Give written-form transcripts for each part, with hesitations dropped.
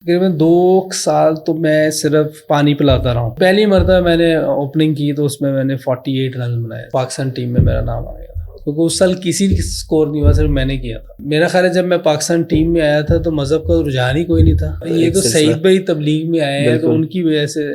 تقریباً 2 سال تو میں صرف پانی پلاتا رہا ہوں. پہلی مرتبہ میں نے اوپننگ کی تو اس میں نے 48 رن بنائے. پاکستان ٹیم میں میرا نام آ گیا تھا کیونکہ اس سال کسی نے اسکور نہیں ہوا, صرف میں نے کیا تھا. میرا خیال ہے جب میں پاکستان ٹیم میں آیا تھا تو مذہب کا رجحان ہی کوئی نہیں تھا. یہ تو سعید بھائی تبلیغ میں آئے ہیں تو ان کی وجہ سے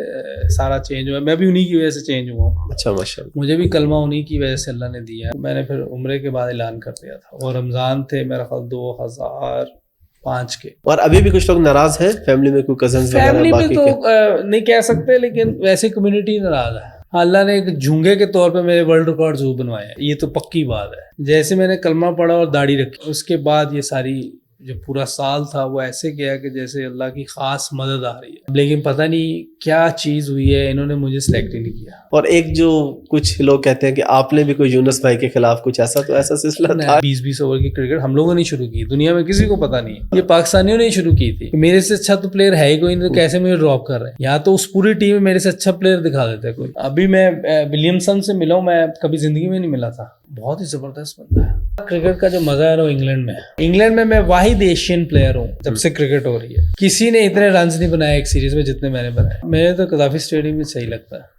سارا چینج ہوا. میں بھی انہی کی وجہ سے چینج ہوا. اچھا ماشاءاللہ. مجھے بھی کلمہ انہی کی وجہ سے اللہ نے دیا. میں نے پھر عمرے کے بعد اعلان کر دیا تھا اور رمضان تھے میرا خیال 2005 کے. اور ابھی بھی کچھ لوگ ناراض ہیں فیملی میں, کوئی کزنز وغیرہ؟ فیملی میں تو نہیں کہہ سکتے, لیکن ویسے کمیونٹی ناراض ہے. اللہ نے ایک جھونگے کے طور پہ میرے ورلڈ ریکارڈ ضرور بنوائے ہیں, یہ تو پکی بات ہے. جیسے میں نے کلمہ پڑھا اور داڑھی رکھی, اس کے بعد یہ ساری جو پورا سال تھا وہ ایسے گیا کہ جیسے اللہ کی خاص مدد آ رہی ہے. لیکن پتہ نہیں کیا چیز ہوئی ہے, انہوں نے مجھے سلیکٹ ہی نہیں کیا. اور ایک جو کچھ لوگ کہتے ہیں کہ آپ نے بھی کوئی یونس بھائی کے خلاف کچھ ایسا, تو ایسا سلسلہ تھا؟ 20 اوور کی کرکٹ ہم لوگوں نے شروع کی, دنیا میں کسی کو پتہ نہیں, یہ پاکستانیوں نے شروع کی تھی. میرے سے اچھا تو پلیئر ہے ہی کوئی نہیں, تو کیسے مجھے ڈراپ کر رہے ہیں. یا تو اس پوری ٹیم میں میرے سے اچھا پلیئر دکھا دیتے کوئی. ابھی میں ولیمسن سے ملا ہوں, میں کبھی زندگی میں نہیں ملا تھا. بہت ہی زبردست بندہ ہے. کرکٹ کا جو مزہ ہے وہ انگلینڈ میں. انگلینڈ میں واحد ایشین پلیئر ہوں جب سے کرکٹ ہو رہی ہے. کسی نے اتنے رنز نہیں بنائے ایک سیریز میں جتنے میں نے بنائے. مجھے تو قذافی اسٹیڈیم بھی صحیح لگتا ہے.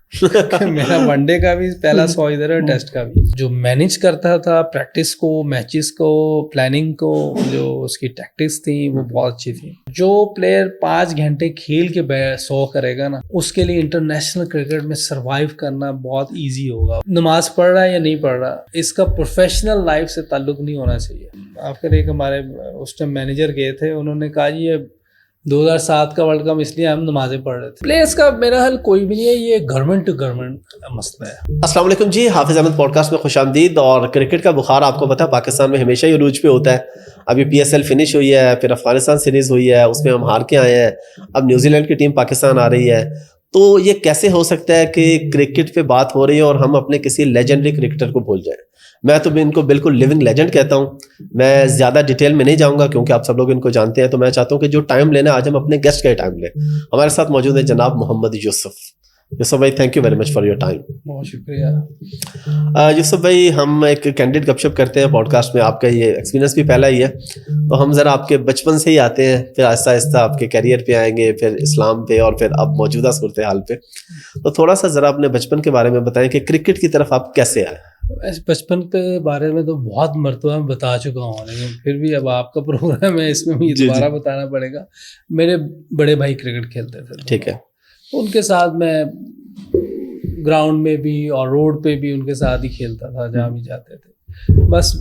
میرا ون ڈے کا بھی پہلا 100 ادھر ہے, ٹیسٹ کا بھی. جو مینیج کرتا تھا پریکٹس کو, میچز کو, پلاننگ کو, جو اس کی ٹیکٹکس تھیں وہ بہت اچھی تھی. جو پلیئر 5 گھنٹے کھیل کے 100 کرے گا نا, اس کے لیے انٹرنیشنل کرکٹ میں سروائیو کرنا بہت ایزی ہوگا. نماز پڑھ رہا ہے یا نہیں پڑھ رہا, اس کا پروفیشنل لائف سے تعلق نہیں ہونا چاہیے. آخر ایک ہمارے اس ٹائم مینیجر گئے تھے, انہوں نے کہا یہ 2007 کا ورلڈ کپ اس لیے ہم نمازیں پڑھ رہے تھے. پلیئرس کا میرا حل کوئی بھی نہیں ہے, یہ گورنمنٹ ٹو گورنمنٹ مسئلہ ہے. السلام علیکم جی, حافظ احمد پوڈ کاسٹ میں خوش آمدید. اور کرکٹ کا بخار آپ کو پتہ ہے پاکستان میں ہمیشہ ہی عروج پہ ہوتا ہے. ابھی PSL فنش ہوئی ہے, پھر افغانستان سیریز ہوئی ہے, اس میں ہم ہار کے آئے ہیں. اب نیوزی لینڈ کی ٹیم پاکستان آ رہی ہے. تو یہ کیسے ہو سکتا ہے کہ کرکٹ پہ بات ہو رہی ہے اور ہم اپنے کسی لیجنڈری کرکٹر کو بھول جائیں؟ میں تو ان کو بالکل لیونگ لیجنڈ کہتا ہوں. میں زیادہ ڈیٹیل میں نہیں جاؤں گا کیونکہ آپ سب لوگ ان کو جانتے ہیں. تو میں چاہتا ہوں کہ جو ٹائم لینا, آج ہم اپنے گیسٹ کا ہی ٹائم لیں. ہمارے ساتھ موجود ہے جناب محمد یوسف. یوسف بھائی thank you very much for your time. بہت شکریہ. یوسف بھائی, ہم ایک کینڈیڈ گپ شپ کرتے ہیں پوڈ کاسٹ میں. آپ کا یہ ایکسپیرینس بھی پہلا ہی ہے, تو ہم ذرا آپ کے بچپن سے ہی آتے ہیں, پھر آہستہ آہستہ آپ کے کیریئر پہ آئیں گے, پھر اسلام پہ, اور پھر اب موجودہ صورتحال پہ. تو تھوڑا سا ذرا اپنے بچپن کے بارے میں بتائیں کہ کرکٹ کی طرف آپ کیسے آئے؟ بچپن کے بارے میں تو بہت مرتبہ میں بتا چکا ہوں, لیکن پھر بھی اب آپ کا پروگرام ہے, اس میں مجھے دوبارہ بتانا پڑے گا. میرے بڑے بھائی کرکٹ کھیلتے تھے, ٹھیک ہے, ان کے ساتھ میں گراؤنڈ میں بھی اور روڈ پہ بھی ان کے ساتھ ہی کھیلتا تھا جہاں بھی جاتے تھے. بس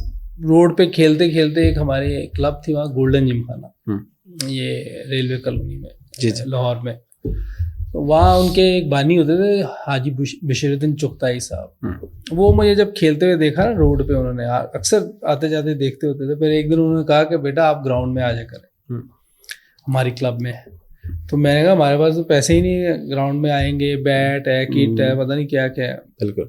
روڈ پہ کھیلتے کھیلتے ایک ہماری کلب تھی وہاں, گولڈن جم خانہ, یہ ریلوے کالونی میں لاہور میں. وہاں ان کے ایک بانی ہوتے تھے حاجی بشیر الدین چغتائی صاحب. وہ مجھے جب کھیلتے ہوئے دیکھا نا روڈ پہ, انہوں نے اکثر آتے جاتے دیکھتے ہوتے تھے. پھر ایک دن انہوں نے کہا کہ بیٹا آپ گراؤنڈ میں آ جا کریں ہماری کلب میں. تو میں نے کہا ہمارے پاس تو پیسے ہی نہیں ہے, گراؤنڈ میں آئیں گے, بیٹ ہے, کٹ ہے, پتہ نہیں کیا کیا ہے. بالکل.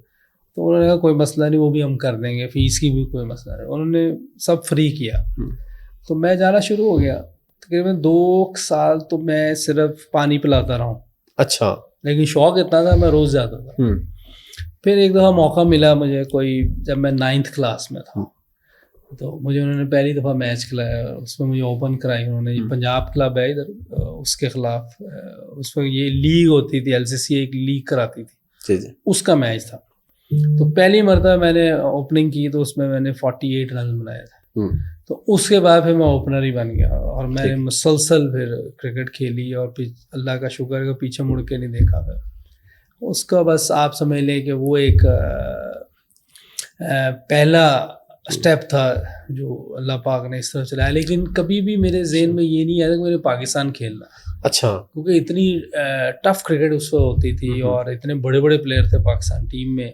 تو انہوں نے کہا کوئی مسئلہ نہیں, وہ بھی ہم کر دیں گے, فیس کی بھی کوئی مسئلہ نہیں. انہوں نے سب فری کیا. تو میں جانا شروع ہو گیا. تقریباً 2 سال تو میں صرف پانی پلاتا رہا ہوں. اچھا. لیکن شوق اتنا تھا میں روز جاتا تھا. پھر ایک دفعہ موقع ملا مجھے, کوئی جب میں 9th کلاس میں تھا, تو مجھے انہوں نے پہلی دفعہ میچ کھلایا. اس میں مجھے اوپن کرائی انہوں نے. پنجاب کلب ہے ادھر, اس کے خلاف. اس میں یہ لیگ ہوتی تھی, LCC ایک لیگ کراتی تھی, اس کا میچ تھا. تو پہلی مرتبہ میں نے اوپننگ کی تو اس میں نے 48 رن بنائے تھے. تو اس کے بعد پھر میں اوپنر ہی بن گیا, اور میں نے مسلسل پھر کرکٹ کھیلی, اور پھر اللہ کا شکر ہے کہ پیچھے مڑ کے نہیں دیکھا. پھر اس کا بس آپ سمجھ لیں کہ وہ ایک پہلا اسٹیپ تھا جو اللہ پاک نے اس طرح چلایا. لیکن کبھی بھی میرے ذہن میں یہ نہیں آیا کہ میرے پاکستان کھیلنا. اچھا. کیونکہ اتنی ٹف کرکٹ اس وقت ہوتی تھی, اور اتنے بڑے بڑے پلیئر تھے پاکستان ٹیم میں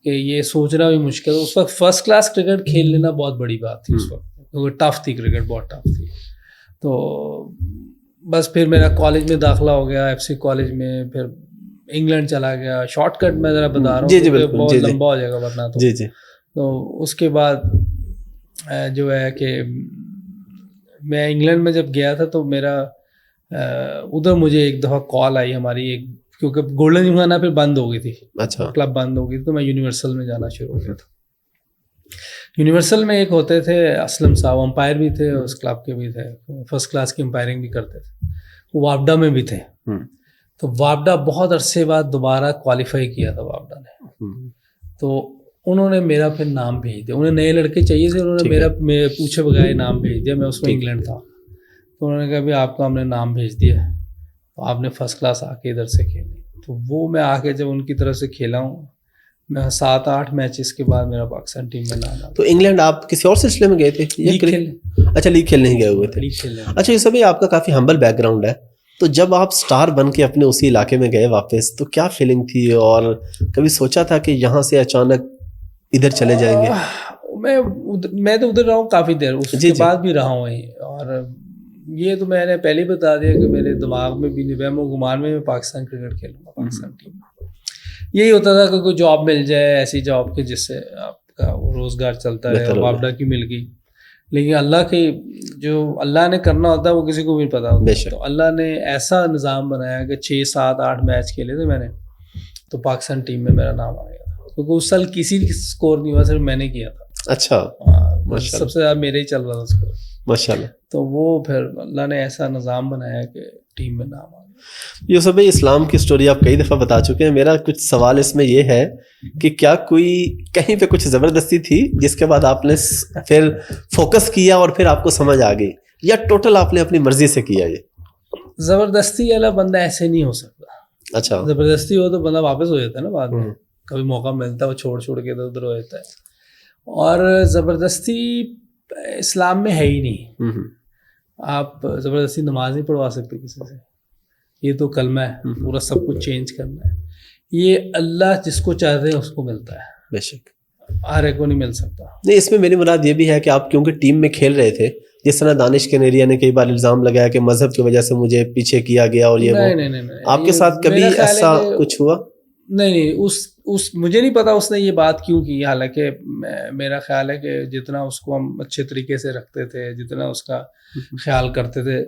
کہ یہ سوچنا بھی مشکل. اس وقت فرسٹ کلاس کرکٹ کھیل لینا بہت بڑی بات تھی اس وقت, کیونکہ ٹف تھی کرکٹ, بہت ٹف تھی. تو بس پھر میرا کالج میں داخلہ ہو گیا, FC کالج میں. پھر انگلینڈ چلا گیا. شارٹ کٹ میں ذرا بتا رہا ہوں, بہت لمبا ہو جائے گا ورنہ تو. تو اس کے بعد جو ہے کہ میں انگلینڈ میں جب گیا تھا تو میرا ادھر مجھے ایک دفعہ کال آئی ہماری ایک, کیونکہ گولڈن جم خانہ پھر بند ہو گئی تھی. اچھا. کلب بند ہو گئی تھی, تو میں یونیورسل میں جانا شروع ہو گیا تھا. یونیورسل میں ایک ہوتے تھے اسلم صاحب, امپائر بھی تھے, اس کلب کے بھی تھے, فرسٹ کلاس کی امپائرنگ بھی کرتے تھے. وہ وابڈا میں بھی تھے. تو وابڈا بہت عرصے بعد دوبارہ کوالیفائی کیا تھا وابڈا نے. تو انہوں نے میرا پھر نام بھیج دیا. انہیں نئے لڑکے چاہیے تھے, انہوں نے میرا پوچھے بغیر نام بھیج دیا. میں اس میں انگلینڈ تھا, تو انہوں نے کہا بھی آپ کا ہم نے نام بھیج دیا ہے, تو آپ نے فرسٹ کلاس آ کے ادھر سے کھیلی. تو وہ میں آ کے جب ان کی طرف سے کھیلا ہوں, میں 7-8 میچز کے بعد میرا پاکستان ٹیم میں نام آ. تو انگلینڈ آپ کسی اور سلسلے میں گئے تھے؟ اچھا, لیگ کھیلنے ہی گئے ہوئے تھے. اچھا, یہ سب آپ کا کافی ہمبل بیک گراؤنڈ ہے. تو جب آپ سٹار بن کے اپنے اسی علاقے میں گئے واپس, تو کیا فیلنگ تھی, اور کبھی سوچا تھا کہ یہاں سے اچانک ادھر چلے جائیں گے؟ میں تو ادھر رہا ہوں کافی دیر, اس کے بعد بھی رہا ہوں. اور یہ تو میں نے پہلے ہی بتا دیا کہ میرے دماغ میں بھی وہم و گمان میں پاکستان کرکٹ کھیلوں گا, پاکستان ٹیم میں. یہی ہوتا تھا کہ کوئی جاب مل جائے, ایسی جاب کہ جس سے آپ کا روزگار چلتا رہے. وابڈا کی مل گئی, لیکن اللہ کی جو اللہ نے کرنا ہوتا ہے وہ کسی کو بھی پتا ہوتا ہے. تو اللہ نے ایسا نظام بنایا کہ 6-7-8 میچ کھیلے تھے میں نے, تو پاکستان ٹیم میں میرا نام آ گیا تھا, کیونکہ اس سال کسی نے اسکور نہیں ہوا, صرف میں نے کیا تھا. اچھا, سب سے زیادہ میرے ہی چل رہا تھا اسکور, ماشاءاللہ. تو وہ پھر اللہ نے ایسا نظام بنایا کہ ٹیم میں نام آ گیا. یوسف بھائی, اسلام کی سٹوری آپ کئی دفعہ بتا چکے ہیں. میرا کچھ سوال اس میں یہ ہے کہ کیا کوئی کہیں پہ کچھ زبردستی تھی جس کے بعد آپ نے پھر فوکس کیا اور پھر آپ کو سمجھ آ گئی, یا ٹوٹل آپ نے اپنی مرضی سے کیا؟ یہ زبردستی والا بندہ ایسے نہیں ہو سکتا. اچھا, زبردستی ہو تو بندہ واپس ہو جاتا ہے نا بعد میں, کبھی موقع ملتا ہے وہ چھوڑ کے ادھر ادھر ہو جاتا ہے. اور زبردستی اسلام میں ہے ہی نہیں. آپ زبردستی نماز نہیں پڑھوا سکتے کسی سے, یہ تو کلمہ ہے, پورا سب کچھ چینج کرنا ہے. یہ اللہ جس کو چاہتے ہیں اس کو ملتا ہے, بے شک, ہر ایک کو نہیں مل سکتا. نہیں, اس میں میری مراد یہ بھی ہے کہ آپ کیونکہ ٹیم میں کھیل رہے تھے, جس طرح دانش کنیریا نے کئی بار الزام لگایا کہ مذہب کی وجہ سے مجھے پیچھے کیا گیا, اور یہ نہیں, آپ کے ساتھ کبھی ایسا کچھ ہوا؟ نہیں, اس مجھے نہیں پتا اس نے یہ بات کیوں کی. حالانکہ میرا خیال ہے کہ جتنا اس کو ہم اچھے طریقے سے رکھتے تھے, جتنا اس کا خیال کرتے تھے,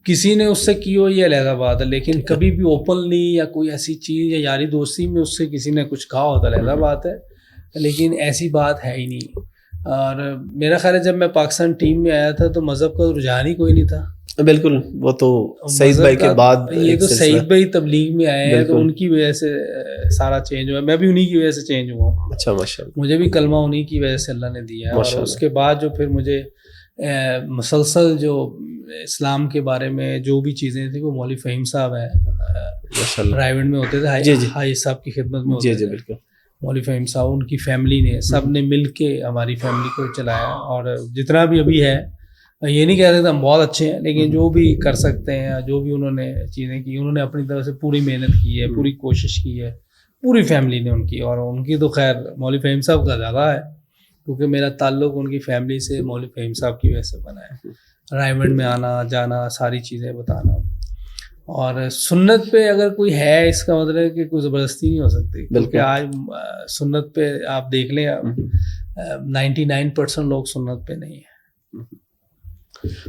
کسی نے اس سے کی ہو یہ علیحدہ بات ہے, لیکن کبھی بھی اوپنلی یا کوئی ایسی چیز یا یاری دوستی میں اس سے کسی نے کچھ کہا ہوتا علیحدہ بات ہے, لیکن ایسی بات ہے ہی نہیں. اور میرا خیال ہے جب میں پاکستان ٹیم میں آیا تھا تو مذہب کا رجحان ہی کوئی نہیں تھا. بالکل, وہ تو سعید بھائی کے بعد, یہ تو سعید بھائی تبلیغ میں آئے ہیں, تو ان کی وجہ سے سارا چینج ہوا. میں بھی انہی کی وجہ سے چینج ہوا ہوں. اچھا, ماشاءاللہ, مجھے بھی کلمہ انہی کی وجہ سے اللہ نے دیا. اور اس کے بعد جو پھر مجھے مسلسل جو اسلام کے بارے میں جو بھی چیزیں تھیں, وہ مولوی فہیم صاحب ہیں رائیونڈ میں ہوتے تھے, حاجی صاحب کی خدمت میں ہوتے تھے. بالکل, مولوی فہیم صاحب, ان کی فیملی نے, سب نے مل کے ہماری فیملی کو چلایا. اور جتنا بھی ابھی ہے, یہ نہیں کہہ رہے تھے ہم بہت اچھے ہیں, لیکن جو بھی کر سکتے ہیں, جو بھی انہوں نے چیزیں کی, انہوں نے اپنی طرف سے پوری محنت کی ہے, پوری کوشش کی ہے, پوری فیملی نے ان کی. اور ان کی تو خیر مولوی فہیم صاحب کا زیادہ ہے, کیونکہ میرا تعلق ان کی فیملی سے مولوی فہیم صاحب کی وجہ سے بنا ہے. رائیونڈ میں آنا جانا, ساری چیزیں بتانا. اور سنت پہ اگر کوئی ہے, اس کا مطلب ہے کہ کوئی زبردستی نہیں ہو سکتی, کیونکہ آج سنت پہ آپ دیکھ لیں, 99% لوگ سنت پہ نہیں ہیں.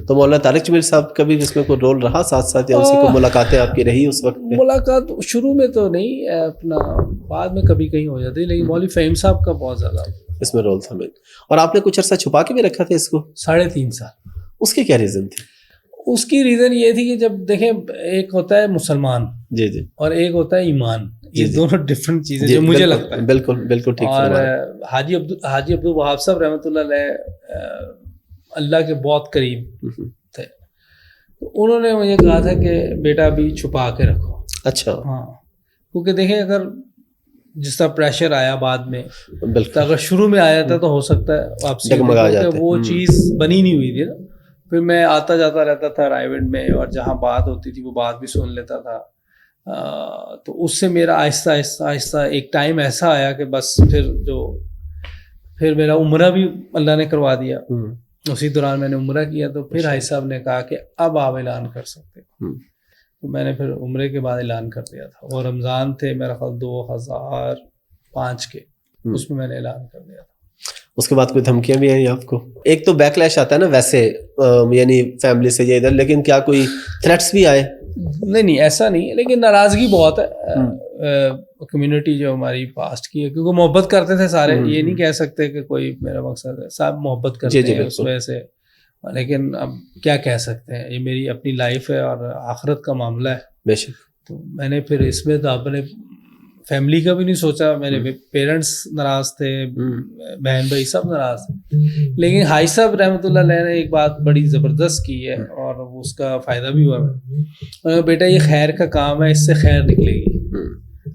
تو مولانا طارق جمیل صاحب کا بھی اس میں کوئی رول رہا ساتھ ساتھ, یا ان سے کوئی ملاقاتیں آپ کی رہی اس وقت؟ ملاقات شروع میں تو نہیں, اپنا بعد میں کبھی کہیں ہو جاتی, لیکن مولوی فہیم صاحب کا بہت زیادہ اس میں رول تھا. اور آپ نے کچھ عرصہ چھپا کے بھی رکھا تھا اس کو؟ 3.5 سال. اس کی کیا ریزن تھی؟ اس کی ریزن یہ تھی کہ جب دیکھیں, ایک ہوتا ہے مسلمان, جی, اور ایک ہوتا ہے ایمان. یہ دونوں ڈفرنٹ چیزیں جو مجھے لگتا ہے. بالکل ٹھیک. اور حاجی عبدالوہاب صاحب رحمۃ اللہ علیہ اللہ کے بہت قریب تھے, تو انہوں نے مجھے کہا تھا کہ بیٹا ابھی چھپا کے رکھو. اچھا, ہاں, کیونکہ دیکھیں اگر جس طرح پریشر آیا بعد میں, تو اگر شروع میں آیا تھا تو ہو سکتا ہے واپسی, وہ چیز بنی نہیں ہوئی تھی نا. پھر میں آتا جاتا رہتا تھا رائیونڈ میں, اور جہاں بات ہوتی تھی وہ بات بھی سن لیتا تھا. تو اس سے میرا آہستہ ایک ٹائم ایسا آیا کہ بس پھر میرا عمرہ بھی اللہ نے کروا دیا. اسی دوران میں نے عمرہ کیا, تو پھر حاجی صاحب نے کہا کہ اب آپ اعلان کر سکتے. تو میں نے پھر عمرے کے بعد اعلان کر دیا تھا, اور رمضان تھے میرا خیال 2005 کے, اس میں نے اعلان کر دیا تھا. اس کے بعد کوئی دھمکیاں بھی آئیں آپ کو؟ ایک تو بیک لیش آتا ہے نا ویسے, یعنی فیملی سے یہ ادھر, لیکن کیا کوئی تھریٹس بھی آئے؟ نہیں, ایسا نہیں, لیکن ناراضگی بہت ہے. کمیونٹی جو ہماری پاسٹ کی ہے, کیونکہ محبت کرتے تھے سارے, یہ نہیں کہہ سکتے کہ کوئی میرا مقصد ہے, سب محبت کرتے ہیں, اس وجہ سے لیکن اب کیا کہہ سکتے ہیں, یہ میری اپنی لائف ہے اور آخرت کا معاملہ ہے. بے شک. تو میں نے پھر اس میں تو اپنے فیملی کا بھی نہیں سوچا. میرے پیرنٹس ناراض تھے, بہن بھائی سب ناراض تھے, لیکن حاج صاحب رحمۃ اللہ علیہ نے ایک بات بڑی زبردست کی ہے اور اس کا فائدہ بھی ہوا. بیٹا یہ خیر کا کام ہے, اس سے خیر نکلے گی.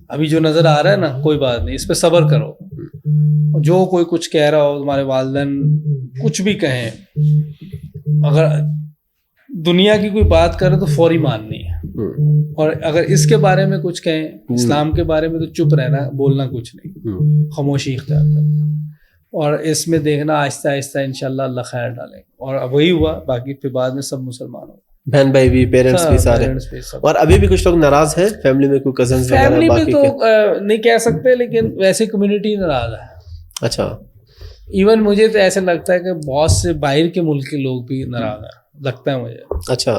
ابھی جو نظر آ رہا ہے نا, کوئی بات نہیں, اس پہ صبر کرو. جو کوئی کچھ کہہ رہا ہو, تمہارے والدین کچھ بھی کہیں, اگر دنیا کی کوئی بات کرے تو فوری ماننی ہے, اور اگر اس کے بارے میں کچھ کہیں, اسلام کے بارے میں, تو چپ رہنا, بولنا کچھ نہیں, خاموشی اختیار کرنا, اور اس میں دیکھنا آہستہ آہستہ انشاءاللہ اللہ خیر ڈالے. اور اب وہی ہوا, باقی پھر بعد میں سب مسلمان ہو, بہن بھائی بھی, پیرنٹس بھی سارے. اور ابھی بھی کچھ لوگ ناراض ہیں فیملی میں, کوئی کزنز وغیرہ؟ فیملی میں تو نہیں کہہ سکتے, لیکن ویسے کمیونٹی ناراض ہے. اچھا. ایون مجھے تو ایسا لگتا ہے کہ بہت سے باہر کے ملک کے لوگ بھی ناراض ہیں, لگتا ہے مجھے. اچھا.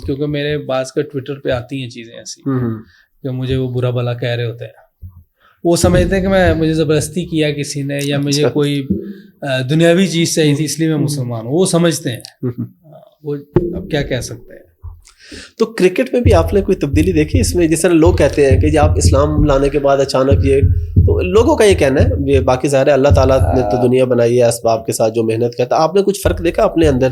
کیونکہ میرے بعض کا ٹویٹر پہ آتی ہیں چیزیں ایسی کہ مجھے وہ برا بھلا کہہ رہے ہوتے ہیں. وہ سمجھتے ہیں کہ مجھے زبردستی کیا کسی نے, یا مجھے کوئی دنیاوی چیز چاہیے تھی اس لیے میں مسلمان ہوں, وہ سمجھتے ہیں. وہ اب کیا کہہ سکتے ہیں. تو کرکٹ میں بھی آپ نے کوئی تبدیلی دیکھی اس میں؟ جس طرح لوگ کہتے ہیں کہ آپ اسلام لانے کے بعد اچانک یہ, تو لوگوں کا یہ کہنا ہے, یہ باقی ظاہر ہے اللہ تعالیٰ نے تو دنیا بنائی ہے اسباب کے ساتھ جو محنت کرتا ہے, آپ نے کچھ فرق دیکھا اپنے اندر؟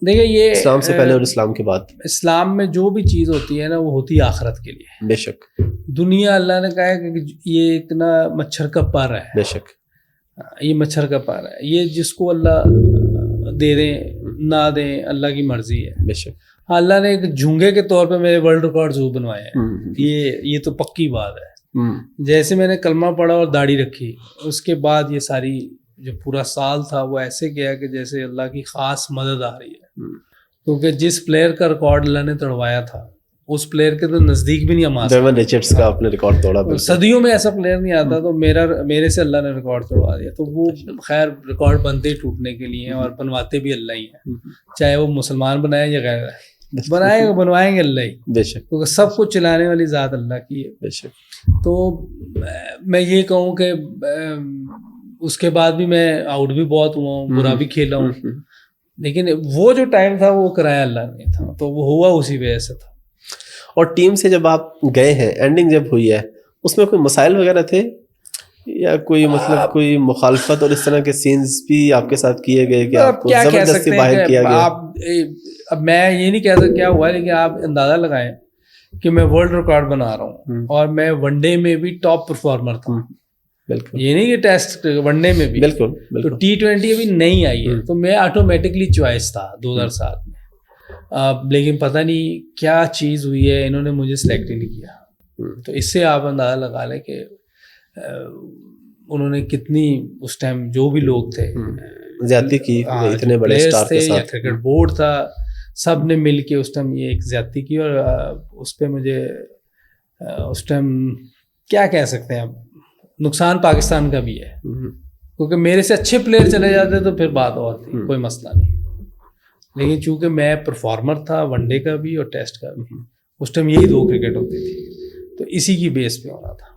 دیکھیں, یہ اسلام سے پہلے اور اسلام کے بعد, اسلام میں جو بھی چیز ہوتی ہے نا, وہ ہوتی ہے آخرت کے لیے. بے شک. دنیا اللہ نے کہا ہے کہ یہ اتنا مچھر کا پر ہے. بے شک. یہ مچھر کا پر ہے, یہ جس کو اللہ دے دیں نہ دیں اللہ کی مرضی ہے. بے شک. اللہ نے ایک جھونگے کے طور پہ میرے ورلڈ ریکارڈ ضرور بنوائے ہیں, یہ تو پکی بات ہے. جیسے میں نے کلمہ پڑھا اور داڑھی رکھی, اس کے بعد یہ ساری جو پورا سال تھا وہ ایسے گیا کہ جیسے اللہ کی خاص مدد آ رہی ہے. کیونکہ جس پلیئر کا ریکارڈ اللہ نے توڑوایا تھا, اس پلیئر کے تو نزدیک بھی نہیں ہم آ سکتے. ڈیون ریچرڈز کا آپ نے ریکارڈ توڑا. صدیوں میں ایسا پلیئر نہیں آتا, تو میرے سے اللہ نے ریکارڈ توڑوا دیا. تو وہ خیر ریکارڈ بنتے ہی ٹوٹنے کے لیے ہیں, اور بنواتے بھی اللہ ہی ہیں, چاہے وہ مسلمان بنائے یا غیر بنوائیں گے اللہ ہی. بے شک. کیونکہ سب کچھ چلانے والی ذات اللہ کی ہے. بے شک. تو میں یہ کہوں کہ اس کے بعد بھی میں آؤٹ بھی بہت ہوا ہوں, برا بھی کھیلا ہوں, لیکن وہ جو ٹائم تھا وہ کرایا اللہ نے تھا, تو وہ ہوا اسی وجہ سے تھا. اور ٹیم سے جب آپ گئے ہیں, اینڈنگ جب ہوئی ہے, اس میں کوئی مسائل وغیرہ تھے یا کوئی مطلب کوئی مخالفت اور اس طرح کے سینز بھی آپ کے ساتھ کیے گئے کہ آپ کو زبردستی باہر کیا گیا؟ اب میں یہ نہیں کہہ سکتا کیا ہوا ہے, لیکن آپ اندازہ لگائیں کہ میں ورلڈ ریکارڈ بنا رہا ہوں, اور میں ون ڈے میں بھی ٹاپ پرفارمر تھا. بالکل. یہ نہیں کہ ٹیسٹ ون ڈے میں بھی. بالکل. تو T20 ابھی نہیں آئی ہے, تو میں آٹومیٹکلی چوائس تھا 2007 میں. لیکن پتہ نہیں کیا چیز ہوئی ہے, انہوں نے مجھے سلیکٹ ہی نہیں کیا. تو اس سے آپ اندازہ لگا لیں کہ انہوں نے کتنی اس ٹائم جو بھی لوگ تھے زیادتی کی, اتنے بڑے اسٹار کے ساتھ. کرکٹ بورڈ تھا, سب نے مل کے اس ٹائم یہ ایک زیادتی کی, اور اس پہ مجھے اس ٹائم کیا کہہ سکتے ہیں, اب نقصان پاکستان کا بھی ہے, کیونکہ میرے سے اچھے پلیئر چلے جاتے تو پھر بات اور تھی, کوئی مسئلہ نہیں. لیکن چونکہ میں پرفارمر تھا ون ڈے کا بھی اور ٹیسٹ کا بھی, اس ٹائم یہی 2 کرکٹ ہوتی تھی, تو اسی کی بیس پہ ہونا تھا.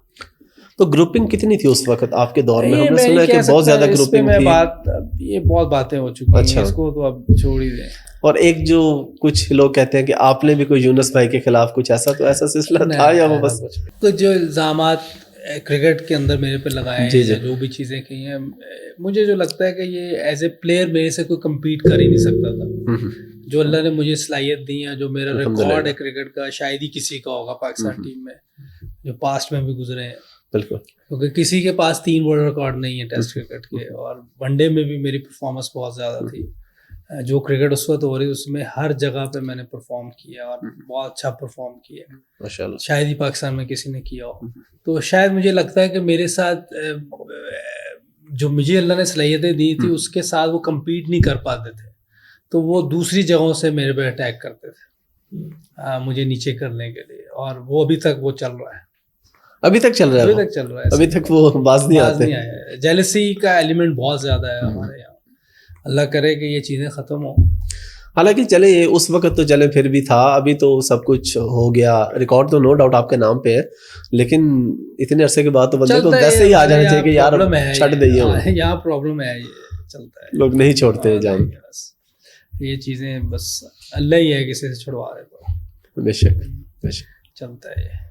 تو گروپنگ کتنی تھی اس وقت آپ کے دور میں؟ ہم نے سنا ہے کہ بہت زیادہ گروپنگ تھی. یہ بہت باتیں ہو چکی ہیں, اس کو تو اب چھوڑ ہی دیں. اور ایک جو کچھ لوگ کہتے ہیں کہ آپ نے بھی کوئی یونس بھائی کے خلاف کچھ ایسا, تو ایسا سلسلہ تھا یا وہ بس کچھ جو الزامات کرکٹ کے اندر میرے پہ لگائے ہیں, جو بھی چیزیں کی ہیں, مجھے جو لگتا ہے کہ یہ ایز اے پلیئر میرے سے کوئی کمپیٹ کر ہی نہیں سکتا تھا. جو اللہ نے مجھے صلاحیت دی ہے, جو میرا ریکارڈ ہے کرکٹ کا, شاید ہی کسی کا ہوگا پاکستان ٹیم میں, جو پاسٹ میں بھی گزرے ہیں. بالکل. کیونکہ کسی کے پاس 3 ورلڈ ریکارڈ نہیں ہے ٹیسٹ کرکٹ کے, اور ون ڈے میں بھی میری پرفارمنس بہت زیادہ تھی. جو کرکٹ اس وقت ہو رہی اس میں ہر جگہ پہ میں نے پرفارم کیا, اور بہت اچھا پرفارم کیا, ماشاءاللہ, شاید ہی پاکستان میں کسی نے کیا ہو. تو شاید مجھے لگتا ہے کہ میرے ساتھ جو مجھے اللہ نے صلاحیتیں دی تھی اس کے ساتھ وہ کمپیٹ نہیں کر پاتے تھے, تو وہ دوسری جگہوں سے میرے پہ اٹیک کرتے تھے مجھے نیچے کرنے کے لیے, اور وہ ابھی تک وہ چل رہا ہے. ابھی تک چل رہا ہے, ابھی تک وہ باز نہیں آتے. جیلسی کا ایلیمنٹ بہت زیادہ ہے ہمارے یہاں. اللہ کرے کہ یہ چیزیں ختم ہوں. حالانکہ چلے اس وقت تو چلے پھر بھی تھا, ابھی تو سب کچھ ہو گیا, ریکارڈ تو نو ڈاؤٹ آپ کے نام پہ ہے, لیکن اتنے عرصے کے بعد تو بندے کو ویسے ہی آ جانا چاہیے کہ یار چھٹ دئیے. یہاں پرابلم ہے, یہ چلتا ہے, لوگ نہیں چھوڑتے ہیں جان. یہ چیزیں بس اللہ ہی ہے کسی سے چھڑوا دے تو بے شک بے شک. چلتا ہے یہ.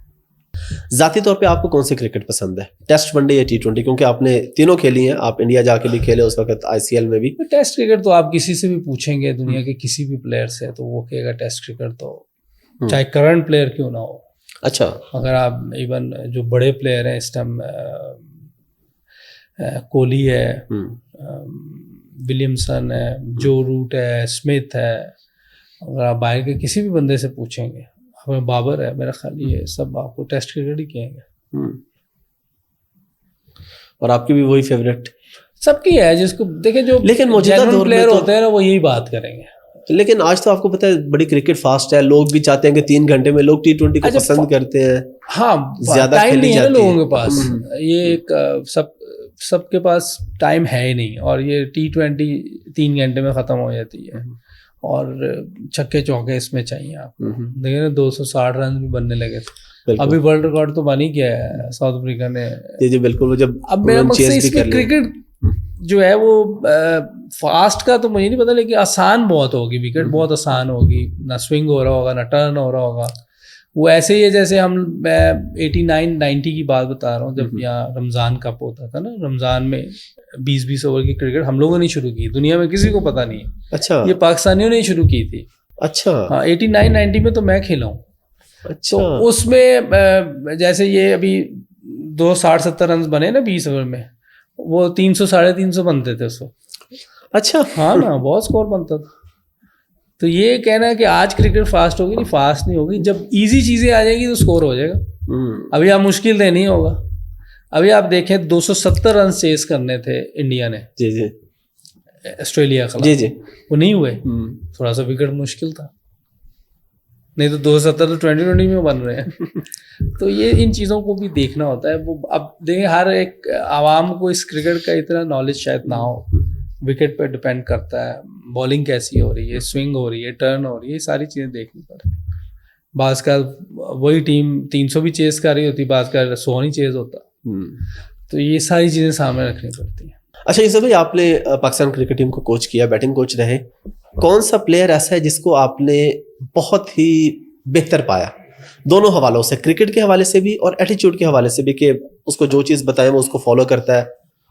ذاتی طور پہ آپ کو کون سی کرکٹ پسند ہے, ٹیسٹ ون ڈے یا T20؟ کیونکہ آپ نے تینوں کھیلی ہیں, آپ انڈیا جا کے بھی کھیلے اس وقت, ICL میں بھی. ٹیسٹ کرکٹ تو آپ کسی سے بھی پوچھیں گے دنیا کے کسی بھی پلیئر سے تو وہ کہے گا ٹیسٹ کرکٹ تو چاہے کرنٹ پلیئر کیوں نہ ہو. اچھا. اگر آپ ایون جو بڑے پلیئر ہیں اس ٹائم, کوہلی ہے, ولیمسن ہے, جو روٹ ہے, اسمتھ ہے, اگر آپ باہر کے کسی بھی بندے سے پوچھیں گے, بابر ہے, میرا خیال یہ سب آپ کو ٹیسٹ کرکٹ ہی کہیں گے. اور آپ کی بھی وہی فیوریٹ سب کی ہے جس کو دیکھیں, جو لیکن موجودہ دور پلیئر ہوتے ہیں نا وہ یہی بات کریں گے. لیکن آج تو آپ کو پتہ ہے بڑی کرکٹ فاسٹ ہے, لوگ بھی چاہتے ہیں کہ 3 گھنٹے میں لوگ T20 کو پسند کرتے ہیں. ہاں زیادہ ٹائم کھیلی نہیں ہے نا جاتی لوگوں کے پاس, یہ ایک سب کے پاس ٹائم ہے ہی نہیں, اور یہ T20 3 گھنٹے میں ختم ہو جاتی ہے, اور چھکے چوکے اس میں چاہیے آپ کو. دیکھیں نا 260 رن بھی بننے لگے تھے, ابھی ورلڈ ریکارڈ تو بن ہی گیا ہے ساؤتھ افریقہ نے. جی بالکل. وہ جب اب میرا مقصد اس میں کرکٹ جو ہے وہ فاسٹ کا تو مجھے نہیں پتا, لیکن آسان بہت ہوگی, وکٹ بہت آسان ہوگی, نہ سوئنگ ہو رہا ہوگا نہ ٹرن ہو رہا ہوگا. وہ ایسے ہی ہے جیسے میں 89-90 کی بات بتا رہا ہوں, جب یہاں رمضان کپ ہوتا تھا نا, رمضان میں 20-20 اوور کی کرکٹ ہم لوگوں نے شروع کی, دنیا میں کسی کو پتا نہیں ہے. اچھا. یہ پاکستانیوں نے شروع کی تھی. اچھا. ہاں 89-90 میں تو میں کھیلا ہوں. اچھا. تو اس میں جیسے یہ ابھی 260-70 رنز بنے نا 20 اوور میں, وہ 300-350 بنتے تھے اس وقت. اچھا. ہاں نا, بہت اسکور بنتا تھا. تو یہ کہنا ہے کہ آج کرکٹ فاسٹ ہوگی, نہیں فاسٹ نہیں ہوگی. جب ایزی چیزیں آ جائیں گی تو اسکور ہو جائے گا. ابھی آپ مشکل دے نہیں ہوگا. ابھی آپ دیکھیں 270 رنز چیز کرنے تھے انڈیا نے, جی جی, آسٹریلیا کا, جی جی, وہ نہیں ہوئے. تھوڑا سا وکٹ مشکل تھا, نہیں تو 270 تو 2020 میں بن رہے ہیں. تو یہ ان چیزوں کو بھی دیکھنا ہوتا ہے. وہ اب دیکھیں ہر ایک عوام کو اس کرکٹ کا اتنا نالج شاید نہ ہو. وکٹ پہ ڈپینڈ کرتا ہے, بالنگ کیسی ہو رہی ہے, سوئنگ ہو رہی ہے, ٹرن ہو رہی ہے, یہ ساری چیزیں دیکھنی پڑتی ہیں. بعض کا وہی ٹیم 300 بھی چیز کر رہی ہوتی, بعض کا 100 نہیں چیز ہوتا. تو یہ ساری چیزیں سامنے رکھنی پڑتی ہیں. اچھا یوسف بھائی, آپ نے پاکستان کرکٹ ٹیم کو کوچ کیا, بیٹنگ کوچ رہے, کون سا پلیئر ایسا ہے جس کو آپ نے بہت ہی بہتر پایا دونوں حوالوں سے, کرکٹ کے حوالے سے بھی اور ایٹیچیوڈ کے حوالے سے بھی, کہ اس کو جو چیز بتائیں وہ اس کو فالو کرتا ہے,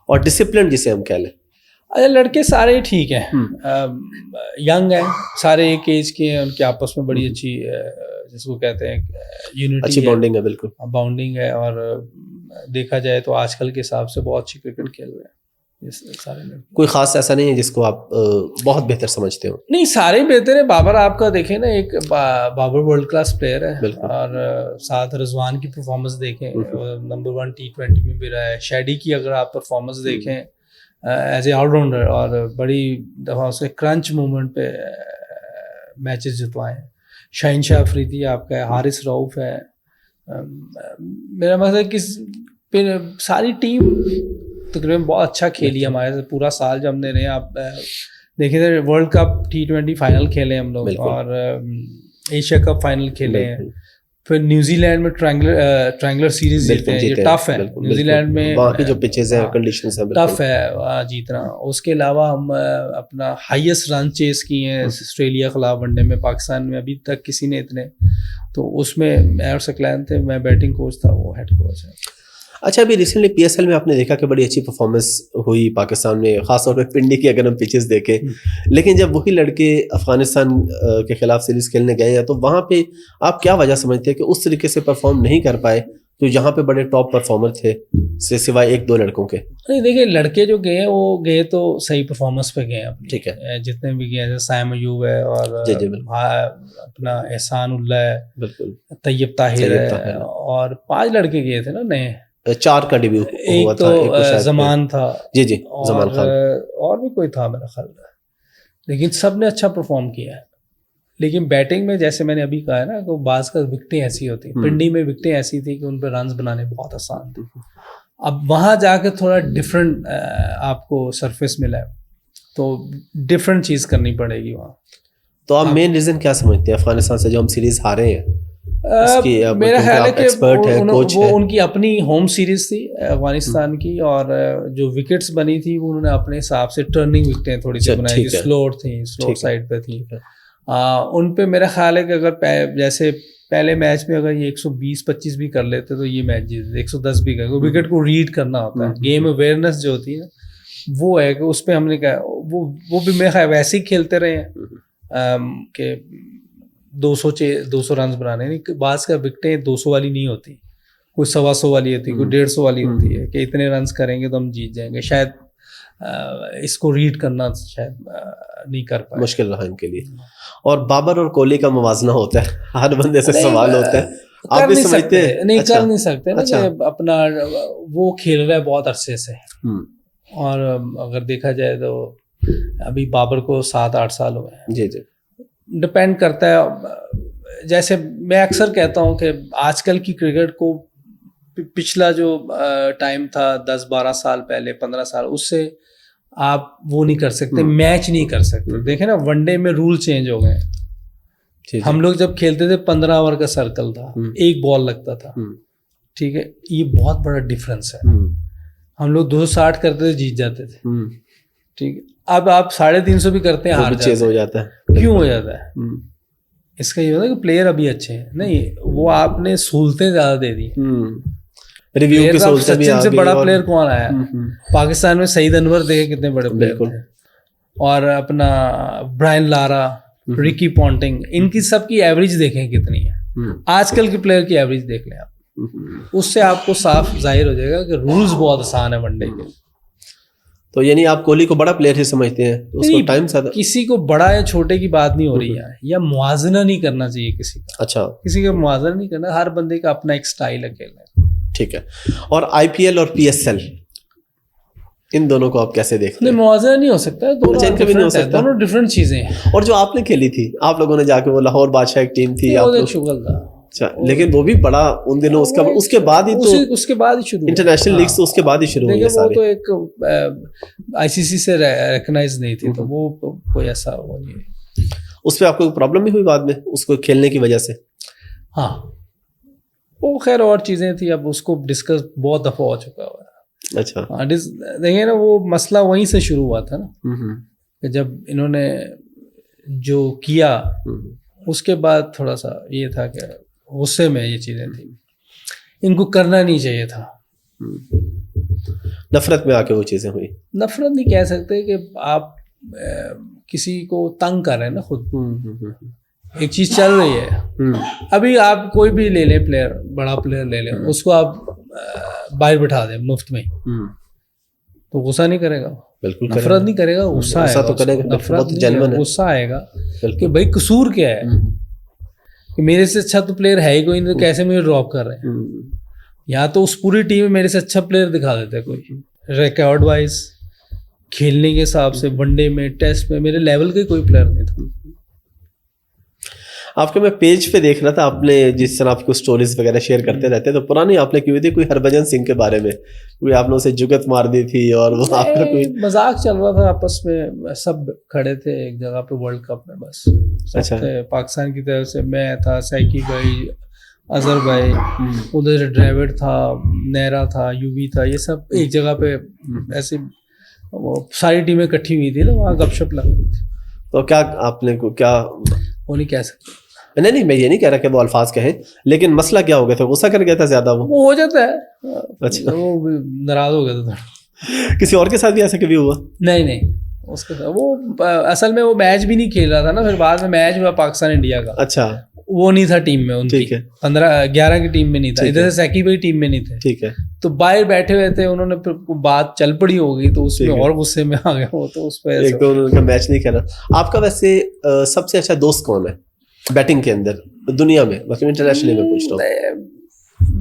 اور ڈسپلن جسے ہم کہہ لیں؟ اچھا, لڑکے سارے ٹھیک ہیں, ینگ ہیں, سارے ایک ایج کے ہیں, ان کے آپس میں بڑی اچھی جس کو کہتے ہیں یونٹی, اچھی باؤنڈنگ ہے. بالکل باؤنڈنگ ہے, اور دیکھا جائے تو آج کل کے حساب سے بہت اچھی کرکٹ کھیل رہے ہیں سارے لڑکے. کوئی خاص ایسا نہیں ہے جس کو آپ بہت بہتر سمجھتے ہو؟ نہیں, سارے بہتر ہیں. بابر آپ کا دیکھیں نا, ایک بابر ورلڈ کلاس پلیئر ہے, اور ساتھ رضوان کی پرفارمنس دیکھیں, نمبر 1 T20 میں بھی رہا ہے. شیڈی کی اگر آپ پرفارمنس دیکھیں ایز اے آل راؤنڈر, اور بڑی دفعہ اس کے کرنچ مومنٹ پہ میچز جتوائے ہیں. شاہین شاہ افریدی آپ کا ہے, حارث رؤف ہے. میرا مطلب کہ ساری ٹیم تقریباً بہت اچھا کھیلی ہمارے سے پورا سال جب ہم نے رہے. آپ دیکھیں تھے ورلڈ کپ T20 فائنل کھیلے ہم لوگ, اور ایشیا کپ فائنل کھیلے ہیں. پھر نیوزی لینڈ میں ٹرائنگلر سیریز جیتے ہیں, یہ ٹف ہے. نیوزی لینڈ میں وہاں کی جو پچز ہیں, کنڈیشنز ہیں, ٹف ہے جیتنا. اس کے علاوہ ہم اپنا ہائیسٹ رن چیز کیے ہیں آسٹریلیا خلاف ون ڈے میں, پاکستان میں ابھی تک کسی نے اتنے. تو اس میں اور سکلین تھے, میں بیٹنگ کوچ تھا, وہ ہیڈ کوچ ہے. اچھا, ابھی ریسنٹلی PSL میں آپ نے دیکھا کہ بڑی اچھی پرفارمنس ہوئی پاکستان میں, خاص طور پہ پنڈی کی اگر ہم پچز دیکھیں. لیکن جب وہی لڑکے افغانستان کے خلاف سیریز کھیلنے گئے ہیں, تو وہاں پہ آپ کیا وجہ سمجھتے ہیں کہ اس طریقے سے پرفارم نہیں کر پائے جو یہاں پہ بڑے ٹاپ پرفارمر تھے سوائے 1-2 لڑکوں کے؟ دیکھیں لڑکے جو گئے ہیں وہ گئے تو صحیح پرفارمنس پہ گئے ہیں. ٹھیک ہے, جتنے بھی گئے ہیں, سائم ایوب ہے, اور اپنا احسان اللہ ہے, بالکل, طیب طاہر ہے, اور 5 لڑکے گئے تھے نا نئے, 4 کا ڈیبیو ہوا تھا. ایک تو زمان تھا, جی جی, زمان خان, اور بھی کوئی تھا میرا خیال ہے. لیکن سب نے اچھا پرفارم کیا ہے. لیکن بیٹنگ میں جیسے میں نے ابھی کہا ہے نا, کہ بعض کا وکٹیں ایسی ہوتی ہیں, پنڈی میں وکٹیں ایسی تھی کہ ان پہ رنز بنانے بہت آسان تھے. اب وہاں جا کے تھوڑا ڈفرینٹ آپ کو سرفیس ملا ہے, تو ڈفرینٹ چیز کرنی پڑے گی وہاں. تو آپ مین ریزن کیا سمجھتے ہیں افغانستان سے جو ہم سیریز ہارے ہیں, میرا خیال ہے کہ وہ ان کی اپنی ہوم سیریز تھی افغانستان کی, اور جو وکٹس بنی تھی وہ انہوں نے اپنے حساب سے ٹرننگ وکٹیں تھوڑی سی بنائی تھی, سلور تھیں, سلور سائڈ پہ تھی. ان پہ میرا خیال ہے کہ اگر جیسے پہلے میچ میں اگر یہ 120-25 بھی کر لیتے تو یہ میچ جیتے, 110 بھی کر, وکٹ کو ریڈ کرنا ہوتا ہے, گیم اویئرنیس جو ہوتی ہے وہ ہے کہ اس پہ ہم نے کہا وہ بھی میرا خیال ویسے ہی کھیلتے رہے ہیں کہ 200 رنز بنانے, بعض کا وکٹیں 200 والی نہیں ہوتی, کوئی 125 والی ہوتی ہے, کوئی 150 والی ہوتی ہے کہ اتنے رنز کریں گے تو ہم جیت جائیں گے. شاید اس کو ریڈ کرنا شاید نہیں کر پائے, مشکل رہا ان کے لیے. اور بابر اور کوہلی کا موازنہ ہوتا ہے, ہر بندے سے سوال ہوتا ہے, آپ بھی سمجھتے ہیں؟ نہیں کر نہیں سکتے نا کہ اپنا وہ کھیل رہا ہے بہت عرصے سے, اور اگر دیکھا جائے تو ابھی بابر کو 7-8 سال ہوئے ہیں. جی جی, ڈپینڈ کرتا ہے. جیسے میں اکثر کہتا ہوں کہ آج کل کی کرکٹ کو پچھلا جو ٹائم تھا 10-12 سال پہلے, 15 سال, اس سے آپ وہ نہیں کر سکتے, میچ نہیں کر سکتے. دیکھیں نا ون ڈے میں رول چینج ہو گئے. ہم لوگ جب کھیلتے تھے 15 اوور کا سرکل تھا, ایک بال لگتا تھا, ٹھیک ہے, یہ بہت بڑا ڈفرنس ہے. ہم لوگ 260 کرتے تھے, جیت جاتے تھے, ٹھیک ہے. اب آپ 350 بھی کرتے ہیں, ہار چیز ہو جاتا ہے. کیوں ہو جاتا ہے؟ اس کا یہ ہوتا ہے کہ پلیئر ابھی اچھے ہیں نہیں, وہ آپ نے سہولتیں زیادہ دے دی. ریویو کی سہولتیں بھی, سچن سے بڑا پلیئر کون آیا پاکستان میں؟ سعید انور دیکھے کتنے بڑے پلیئر تھے, اور اپنا برائن لارا, رکی پونٹنگ, ان کی سب کی ایوریج دیکھیں کتنی ہے. آج کل کے پلیئر کی ایوریج دیکھ لیں آپ, اس سے آپ کو صاف ظاہر ہو جائے گا کہ رولز بہت آسان ہے ون ڈے کے. تو یعنی آپ کوہلی کو بڑا پلیئر ہی سمجھتے ہیں؟ اس کو ٹائم زیادہ, کسی کو بڑا یا چھوٹے کی بات نہیں ہو رہی ہے, یا موازنہ نہیں کرنا چاہیے کسی کا. اچھا, کسی کا موازنہ نہیں کرنا, ہر بندے کا اپنا ایک سٹائل ہے کھیلنے. ٹھیک ہے. اور آئی پی ایل اور پی ایس ایل, ان دونوں کو آپ کیسے دیکھتے ہیں؟ موازنہ نہیں ہو سکتا, دونوں ڈفرینٹ چیزیں ہیں. اور جو آپ نے کھیلی تھی, آپ لوگوں نے جا کے, وہ لاہور بادشاہ ایک ٹیم تھی, شغل تھا. اچھا, لیکن وہ بھی بڑا ان دنوں, اس کے بعد ہی تو اس کے بعد ہی شروع انٹرنیشنل لیگز تو اس کے بعد ہی شروع ہوئی. وہ تو ایک آئی سی سی سے ریکگنائز نہیں تھی, تو وہ کوئی ایسا وہ نہیں ہے. اس پہ آپ کو پرابلم بھی ہوئی بعد میں اس کو کھیلنے کی وجہ سے؟ ہاں, وہ خیر اور چیزیں تھیں, اب اس کو ڈسکس بہت دفعہ ہو چکا ہوا ہے. اچھا, دیکھیں نا, وہ مسئلہ وہیں سے شروع ہوا تھا نا, کہ جب انہوں نے جو کیا اس کے بعد تھوڑا سا یہ تھا کہ غصے میں یہ چیزیں تھیں, ان کو کرنا نہیں چاہیے تھا. نفرت میں آ کے وہ چیزیں ہوئی. نفرت نہیں کہہ سکتے کہ آپ کسی کو تنگ کر رہے ہیں نا خود. ایک چیز چل رہی ہے, ابھی آپ کوئی بھی لے لیں پلیئر, بڑا پلیئر لے لیں, اس کو آپ باہر بٹھا دیں مفت میں, تو غصہ نہیں کرے گا, بالکل نفرت نہیں کرے گا, غصہ آئے گا. نفرت غصہ آئے گا کہ بھائی قصور کیا ہے, کہ میرے سے اچھا تو پلیئر ہے ہی کوئی نہیں, تو کیسے مجھے ڈراپ کر رہے ہیں. یا تو اس پوری ٹیم میں میرے سے اچھا پلیئر دکھا دیتا ہے کوئی, ریکارڈ وائز, کھیلنے کے حساب سے, ون ڈے میں, ٹیسٹ میں میرے لیول کا کوئی پلیئر نہیں تھا. آپ کے میں پیج پہ دیکھ رہا تھا, آپ نے جس طرح آپ کو سٹوریز وغیرہ شیئر کرتے رہتے, تو پرانی آپ نے کی ہوئی تھی کوئی ہربھجن سنگھ کے بارے میں, کوئی آپ نے اسے جگت مار دی تھی, اور وہ آپ کا کوئی مذاق چل رہا تھا آپس میں, سب کھڑے تھے ایک جگہ پہ ورلڈ کپ میں, بس اچھا, پاکستان کی طرف سے میں تھا, سیکی بھائی, اظہر بھائی, ادھر سے ڈرائیور تھا, نیرا تھا, یووی تھا, یہ سب ایک جگہ پہ ایسے وہ ساری ٹیمیں اکٹھی ہوئی تھی نا, وہاں گپ شپ لگ رہی تھی. تو کیا آپ نے کیا, وہ نہیں کہہ سکتے. نہیں, میں یہ نہیں کہہ رہا کہ وہ الفاظ کہیں, لیکن مسئلہ کیا ہو گیا تھا, غصہ کر گیا تھا زیادہ, وہ ہو جاتا ہے. اچھا, وہ ناراض ہو گیا تھا تھوڑا. کسی اور کے ساتھ بھی ایسا کبھی ہوا؟ نہیں, اس کے ساتھ وہ اصل میں وہ میچ بھی نہیں کھیل رہا تھا نا, پھر بعد میں میچ ہوا پاکستان انڈیا کا. اچھا, وہ نہیں تھا ٹیم میں, ان کی 15-11 کی ٹیم میں نہیں تھا, ادھر سے سیکی بھائی ٹیم میں نہیں تھے. ٹھیک ہے, تو باہر بیٹھے ہوئے تھے, انہوں نے پھر بات چل پڑی ہوگی, تو اس میں اور غصے میں آ گیا وہ, تو اس پہ ایک تو انہوں نے میچ نہیں کھیلا. آپ کا ویسے سب سے اچھا دوست کون ہے بیٹنگ کے اندر دنیا میں, مطلب انٹرنیشنلی میں پوچھ رہا ہوں؟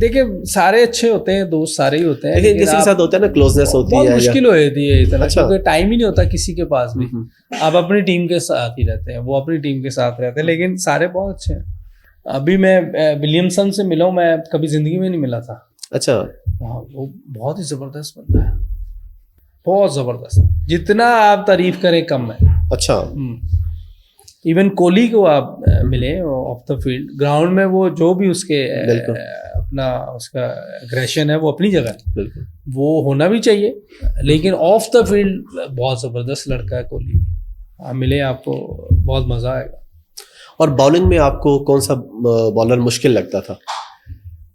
دیکھیں سارے اچھے ہوتے ہیں, دوست سارے ہی ہوتے ہیں, لیکن کسی کے ساتھ ہوتا ہے نا کلوزنس ہوتی ہے, بہت مشکل ہو جاتی ہے اتنا, کیونکہ ٹائم ہی نہیں ہوتا کسی کے پاس بھی. آپ اپنی ٹیم کے ساتھ ہی رہتے ہیں, وہ اپنی ٹیم کے ساتھ رہتے ہیں, لیکن سارے بہت اچھے ہیں. ابھی میں ولیمسن سے ملا ہوں, میں کبھی زندگی میں نہیں ملا تھا. اچھا, وہ بہت ہی زبردست بندہ ہے, بہت زبردست, جتنا آپ تعریف کریں کم ہے. اچھا, ایون کوہلی کو آپ ملے آف دا فیلڈ گراؤنڈ میں وہ جو بھی اس کے اپنا اس کا اگریشن ہے وہ اپنی جگہ ہے, بالکل وہ ہونا بھی چاہیے, لیکن آف دا فیلڈ بہت زبردست لڑکا ہے کوہلی. آپ ملے, آپ کو بہت مزہ آئے گا. اور بالنگ میں آپ کو کون سا بالر مشکل لگتا تھا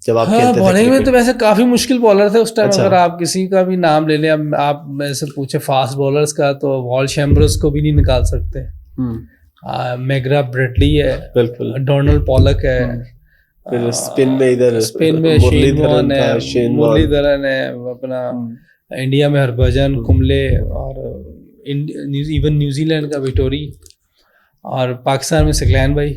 جب آپ کھیلتے تھے؟ بالنگ میں تو ویسے کافی مشکل بالر تھے اس ٹائم. اگر آپ کسی کا بھی نام لے لیں, اب آپ میں سے پوچھے فاسٹ بالرز کا تو وال چیمبرز کو بھی نہیں نکال سکتے. میگرا بریڈلی ہے, بالکل, ڈونلڈ پولک ہے, پھر اسپن میں ادھر اسپن میں مرلی دھرن ہے, اپنا انڈیا میں ہربھجن کمبلے, اور ایون نیوزی لینڈ کا وٹوری, اور پاکستان میں سکلین بھائی.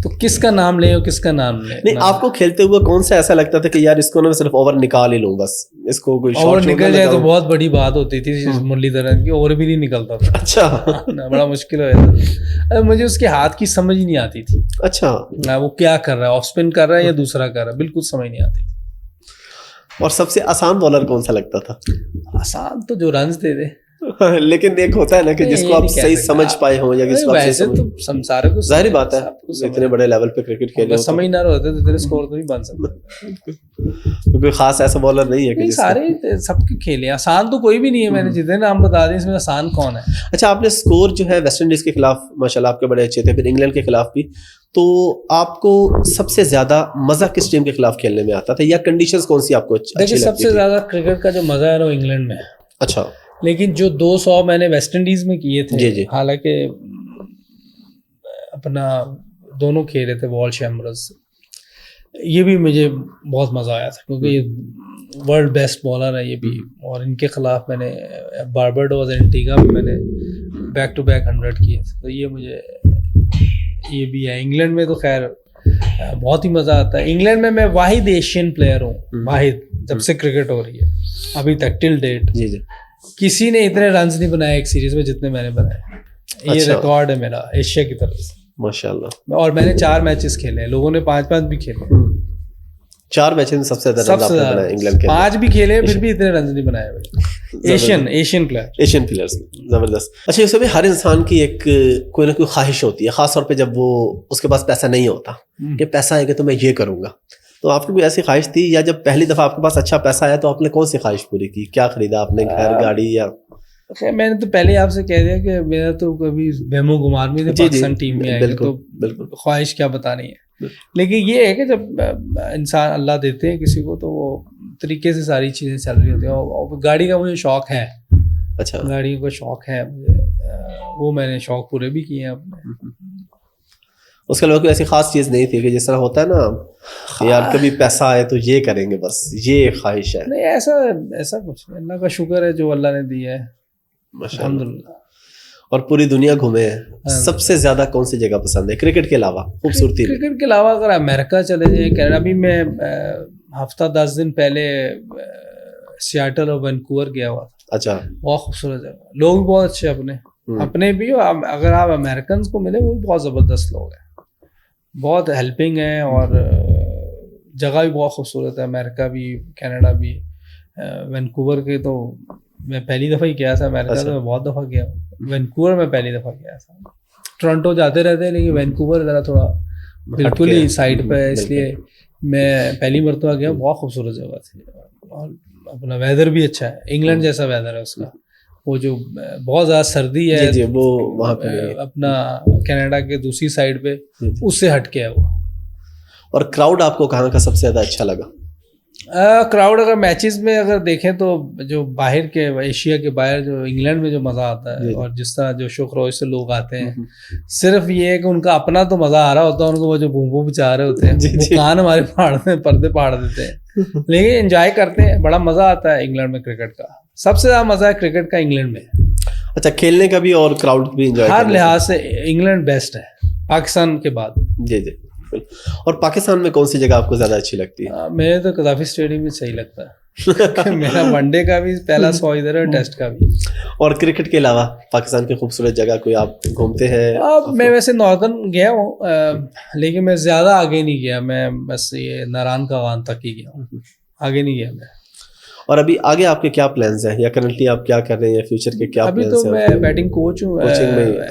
تو کس کا نام لیں اور کس کا نام لیں؟ نہیں, آپ کو کھیلتے ہوئے کون سا ایسا لگتا تھا کہ یار اس کو نا صرف اوور نکال ہی لوں, بس اس کو کوئی اوور نکل جائے تو بہت بڑی بات ہوتی تھی. مرلی دھرن کی اوور بھی نہیں نکلتا تھا. اچھا, بڑا مشکل ہو جاتا. مجھے اس کے ہاتھ کی سمجھ نہیں آتی تھی. اچھا, وہ کیا کر رہا ہے, آف اسپن کر رہا ہے یا دوسرا کر رہا ہے, بالکل سمجھ نہیں آتی تھی. اور سب سے آسان بالر کون سا لگتا تھا؟ آسان تو جو رنز دے دے, لیکن ایک ہوتا ہے نا کہ جس کو آپ صحیح سمجھ پائے ہوں, یا جس کو ویسے تو سارے کو ظاہری بات ہے اتنے بڑے لیول پہ کرکٹ کھیلے, سمجھ نہ رہے تو تیرے اسکور تو نہیں بن سکتا. تو کوئی خاص ایسا بالر نہیں ہے کہ سارے سب کے کھیلے آسان تو کوئی بھی نہیں ہے. میں نے جتنے نام بتا دیے اس میں آسان کون ہے؟ اچھا, آپ نے اسکور جو ہے ویسٹ انڈیز کے خلاف ماشاء اللہ آپ کے بڑے اچھے تھے, پھر انگلینڈ کے خلاف بھی, تو آپ کو سب سے زیادہ مزہ کس ٹیم کے خلاف کھیلنے میں آتا تھا, یا کنڈیشنز کون سی آپ کو اچھی لگتی تھی؟ سب سے زیادہ کرکٹ کا جو مزہ ہے وہ انگلینڈ میں ہے. اچھا, لیکن جو 200 میں نے ویسٹ انڈیز میں کیے تھے, جی, حالانکہ اپنا دونوں کھیلے تھے وال چیمبرز, یہ بھی مجھے بہت مزہ آیا تھا کیونکہ یہ ورلڈ بیسٹ بالر ہے یہ بھی, اور ان کے خلاف میں نے بارباڈوس اینٹیگا میں نے بیک ٹو بیک 100 کیے تھے. تو یہ مجھے یہ بھی ہے. انگلینڈ میں تو خیر بہت ہی مزہ آتا ہے. انگلینڈ میں میں واحد ایشین پلیئر ہوں, واحد جب سے کرکٹ ہو رہی ہے ابھی تک ٹل ڈیٹ. جی, کسی نے اتنے رنز نہیں بنائے ایک سیریز میں جتنے میں نے بنائے. یہ ریکارڈ ہے میرا ایشیا کی طرف سے, ماشاء اللہ. اور میں نے 4 میچز کھیلے ہیں, لوگوں نے 5 بھی کھیلے. 4 میچز میں سب سے زیادہ انگلینڈ کے 5 بھی کھیلے, پھر بھی اتنے رنز نہیں بنائے. ایشین پلیئرز زبردست. اچھا, اس میں ہر انسان کی ایک کوئی نہ کوئی خواہش ہوتی ہے, خاص طور پہ جب وہ اس کے پاس پیسہ نہیں ہوتا کہ پیسہ آئے گا تو میں یہ کروں گا. تو آپ کی کوئی ایسی خواہش تھی, یا جب پہلی دفعہ آپ کے پاس اچھا پیسہ آیا تو آپ نے کون سی خواہش پوری کی, کیا خریدا آپ نے, گھر, گاڑی یا؟ میں نے تو پہلے آپ سے کہہ دیا کہ میرا تو کبھی بہم و گمان میں تھے پاکستان ٹیم میں آئے تو بالکل خواہش کیا بتانی ہے. لیکن یہ ہے کہ جب انسان اللہ دیتے ہیں کسی کو تو وہ طریقے سے ساری چیزیں چل رہی ہوتی ہیں. اور گاڑی کا مجھے شوق ہے. اچھا, گاڑی کا شوق ہے مجھے, وہ میں نے شوق پورے بھی کیے ہیں اپنے. اس کے علاوہ کوئی ایسی خاص چیز نہیں تھی کہ جس طرح ہوتا ہے نا یار کبھی پیسہ آئے تو یہ کریں گے, بس یہ خواہش ہے؟ نہیں, ایسا کچھ نہیں. اللہ کا شکر ہے جو اللہ نے دیا ہے, الحمدللہ. اور پوری دنیا گھومے ہیں, سب سے زیادہ کون سی جگہ پسند ہے کرکٹ کے علاوہ خوبصورتی؟ کرکٹ کے علاوہ اگر امریکہ چلے جائیں, کینیڈا. ابھی میں ہفتہ 10 دن پہلے سیاٹل اور وینکوور گیا ہوا تھا. اچھا, بہت خوبصورت جگہ, لوگ بھی بہت اچھے اپنے بھی. اگر آپ امریکنز کو ملے وہ بھی بہت زبردست لوگ ہیں, بہت ہیلپنگ ہیں, اور جگہ بھی بہت خوبصورت ہے. امریکہ بھی, کینیڈا بھی. وینکوور کے تو میں پہلی دفعہ ہی گیا تھا. امریکہ تو میں بہت دفعہ گیا ہوں, وینکوور میں پہلی دفعہ گیا تھا. ٹورنٹو جاتے رہتے ہیں لیکن وینکوور ذرا تھوڑا بالکل ہی سائڈ پہ ہے, اس لیے میں پہلی مرتبہ گیا. بہت خوبصورت جگہ تھی, اور اپنا ویدر بھی اچھا ہے. انگلینڈ جیسا ویدر ہے اس کا, وہ جو بہت زیادہ سردی ہے وہ وہاں پہ اپنا کینیڈا کے دوسری سائڈ پہ اس سے ہٹ کے ہے وہ. اور کراؤڈ آپ کو کہاں کا سب سے زیادہ اچھا لگا؟ کراؤڈ اگر میچز میں اگر دیکھیں تو جو باہر کے ایشیا کے باہر جو انگلینڈ میں جو مزہ آتا ہے, اور جس طرح جو شوق روش سے لوگ آتے ہیں, صرف یہ ہے کہ ان کا اپنا تو مزہ آ رہا ہوتا ہے, ان کو وہ جو بھونبو بچا رہے ہوتے ہیں وہ کان ہمارے پھاڑتے ہیں, پردے پھاڑ دیتے ہیں, لیکن انجوائے کرتے ہیں. بڑا مزہ آتا ہے انگلینڈ میں کرکٹ کا. سب سے زیادہ مزہ ہے کرکٹ کا انگلینڈ میں. اچھا, کھیلنے کا بھی اور کراؤڈ بھی انجوائے ہر لحاظ سے انگلینڈ بیسٹ ہے پاکستان کے بعد. جی. اور پاکستان میں کون سی جگہ آپ کو زیادہ اچھی لگتی ہے؟ میرے تو قذافی اسٹیڈیم بھی صحیح لگتا ہے. میرا ون ڈے کا بھی پہلا 100 ادھر ہے, ٹیسٹ کا بھی. اور کرکٹ کے علاوہ پاکستان کی خوبصورت جگہ کوئی آپ گھومتے ہیں؟ میں ویسے ناردرن گیا ہوں, لیکن میں زیادہ آگے نہیں گیا. میں بس یہ ناران کا وان تک ہی گیا ہوں, آگے نہیں گیا میں. اور ابھی آگے آپ کے کیا پلانز ہیں یا کرنٹلی آپ کیا کر رہے ہیں, فیوچر کے کیا ابھی پلانز تو ہیں؟ میں بیٹنگ کوچ ہوں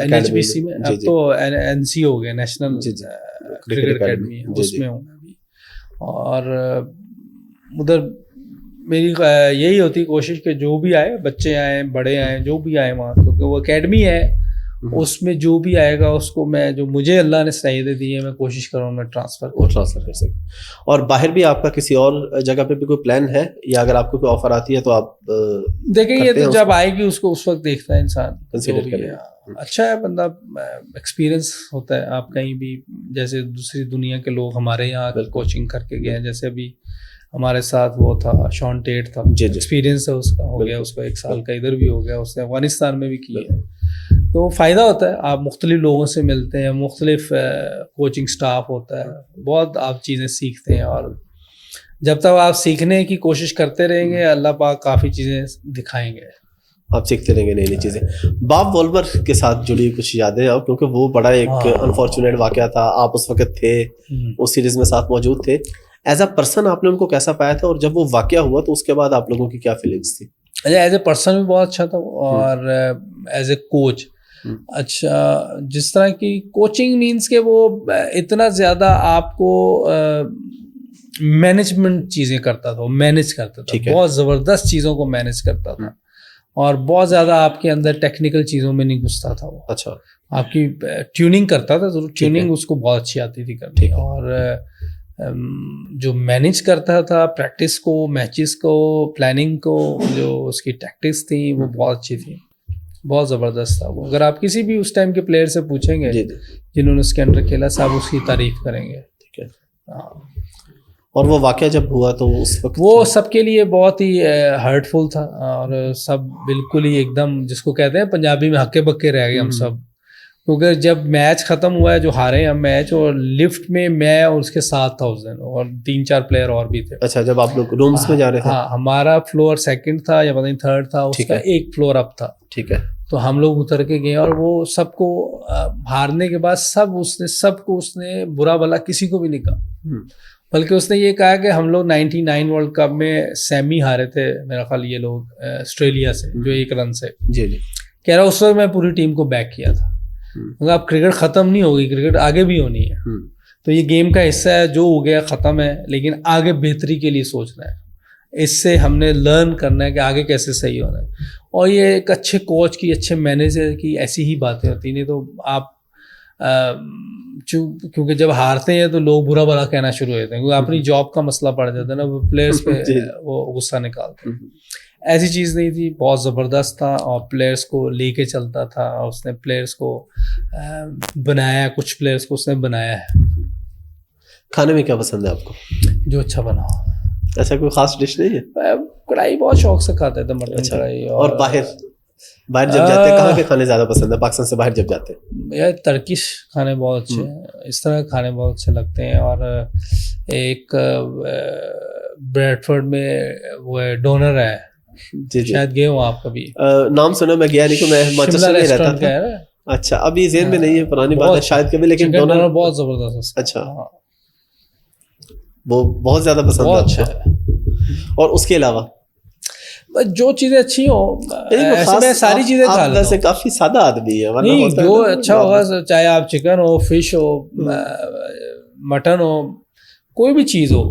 NHBC میں, اب تو NC ہو گیا, نیشنل کرکٹ اکیڈمی, اس میں ہوں ابھی. اور ادھر میری یہی ہوتی کوشش کہ جو بھی آئے, بچے آئیں, بڑے آئیں, جو بھی آئیں وہاں, کیونکہ وہ اکیڈمی ہے, اس میں جو بھی آئے گا اس کو میں, جو مجھے اللہ نے صلاحیتیں دی ہے, میں کوشش کروں میں ٹرانسفر کر سکیں. اور باہر بھی آپ کا کسی اور جگہ پہ بھی کوئی پلان ہے, یا اگر آپ کو کوئی آفر آتی ہے تو آپ دیکھیں, یہ تو جب آئے گی اس کو اس وقت دیکھتا ہے انسان. اچھا ہے, بندہ ایکسپیرئنس ہوتا ہے. آپ کہیں بھی, جیسے دوسری دنیا کے لوگ ہمارے یہاں کوچنگ کر کے گئے ہیں, جیسے ابھی ہمارے ساتھ وہ تھا شان ٹیٹ تھا, ایکسپیرینس ہے اس کا, ہو گیا اس کو 1 سال کا, ادھر بھی ہو گیا, اس نے افغانستان میں بھی کی ہے. تو فائدہ ہوتا ہے, آپ مختلف لوگوں سے ملتے ہیں, مختلف کوچنگ سٹاف ہوتا ہے, بہت آپ چیزیں سیکھتے ہیں. اور جب تک آپ سیکھنے کی کوشش کرتے رہیں گے, اللہ پاک کافی چیزیں دکھائیں گے, آپ سیکھتے رہیں گے نئی نئی چیزیں. باب وولمر کے ساتھ جڑی کچھ یادیں آپ, کیونکہ وہ بڑا ایک انفارچونیٹ واقعہ تھا, آپ اس وقت تھے, اس سیریز میں ساتھ موجود تھے. ایز اے پرسن آپ نے ان کو کیسا پایا تھا, اور جب وہ واقعہ ہوا تو اس کے بعد آپ لوگوں کی کیا فیلنگس تھی؟ ایز اے پرسن بھی بہت اچھا تھا, اور ایز اے کوچ اچھا, جس طرح کی کوچنگ مینس کہ وہ اتنا زیادہ آپ کو مینجمنٹ چیزیں کرتا تھا, مینیج کرتا تھا, بہت زبردست چیزوں کو مینیج کرتا تھا, اور بہت زیادہ آپ کے اندر ٹیکنیکل چیزوں میں نہیں گھستا تھا وہ. اچھا, آپ کی ٹیوننگ کرتا تھا ضرور, ٹیوننگ اس کو بہت اچھی آتی تھی کرنی, اور جو مینیج کرتا تھا پریکٹس کو, میچز کو, پلاننگ کو, جو اس کی ٹیکٹکس تھیں وہ بہت اچھی تھی, بہت زبردست تھا وہ. اگر آپ کسی بھی اس ٹائم کے پلیئر سے پوچھیں گے جنہوں نے اس کے اندر کھیلا, صاحب اس کی تعریف کریں گے. ٹھیک ہے. اور وہ واقعہ جب ہوا تو اس وقت وہ سب کے لیے بہت ہی ہرٹ فل تھا, اور سب بالکل ہی ایک دم, جس کو کہتے ہیں پنجابی میں ہکے بکے رہ گئے ہم سب, کیونکہ جب میچ ختم ہوا ہے, جو ہارے ہم میچ, اور لفٹ میں میں اور اس کے ساتھ تھا اس دن, اور 3-4 پلیئر اور بھی تھے. اچھا, جب آپ لوگ رومز میں جا رہے تھے؟ ہاں, ہمارا فلور 2nd تھا یا پتہ نہیں 3rd تھا, اس کا 1 فلور اپ تھا. ٹھیک ہے. تو ہم لوگ اتر کے گئے, اور وہ سب کو ہارنے کے بعد سب کو اس نے برا بھلا کسی کو بھی نہیں کہا, بلکہ اس نے یہ کہا کہ ہم لوگ 99 ورلڈ کپ میں سیمی ہارے تھے میرا خیال یہ لوگ آسٹریلیا سے, جو 1 رن سے. جی جی. کہہ رہا اس وقت میں پوری ٹیم کو بیک کیا تھا, کیونکہ اب کرکٹ ختم نہیں ہوگی, کرکٹ آگے بھی ہونی ہے, تو یہ گیم کا حصہ ہے, جو ہو گیا ختم ہے, لیکن آگے بہتری کے لیے سوچنا ہے, اس سے ہم نے لرن کرنا ہے کہ آگے کیسے صحیح ہونا ہے. اور یہ ایک اچھے کوچ کی, اچھے مینیجر کی ایسی ہی باتیں ہوتی, نہیں تو آپ کیونکہ جب ہارتے ہیں تو لوگ برا بھلا کہنا شروع ہوتے ہیں, کیونکہ اپنی جاب کا مسئلہ پڑ جاتا ہے نا, وہ پلیئرس پہ وہ غصہ نکالتے ہیں. ایسی چیز نہیں تھی, بہت زبردست تھا, اور پلیئرس کو لے کے چلتا تھا, اور اس نے پلیئرس کو بنایا, کچھ پلیئرس کو اس نے بنایا ہے. کھانے میں کیا پسند ہے آپ کو؟ جو اچھا بنا ہو. ایسا کوئی خاص ڈش نہیں ہے؟ کڑھائی بہت شوق سے کھاتے تھے, مٹن کڑھائی. اور باہر جب جاتے ہیں کہاں کے کھانے زیادہ پسند ہے پاکستان سے باہر جب جاتے ہیں؟ یار ترکش کھانے بہت اچھے ہیں, اس طرح کے کھانے بہت اچھے لگتے ہیں. اور ایک بریڈفورڈ میں وہ ڈونر ہے, شاید گئے ہو آپ کبھی؟ نام سنا, میں گیا نہیں, کہ میں مانچسٹر میں رہتا تھا. اچھا, ابھی ذہن میں نہیں ہے, پرانی بات ہے شاید کبھی, لیکن ڈونر بہت زبردست. اچھا, وہ بہت زیادہ پسند ہے. اچھا, اور اس کے علاوہ جو چیزیں اچھی ہوں, میں ساری چیزیں کھا لیتا ہوں. ویسے کافی سادہ آدمی ہے, نہیں جو اچھا ہوگا, چاہے آپ چکن ہو, فش ہو, مٹن ہو, کوئی بھی چیز ہو,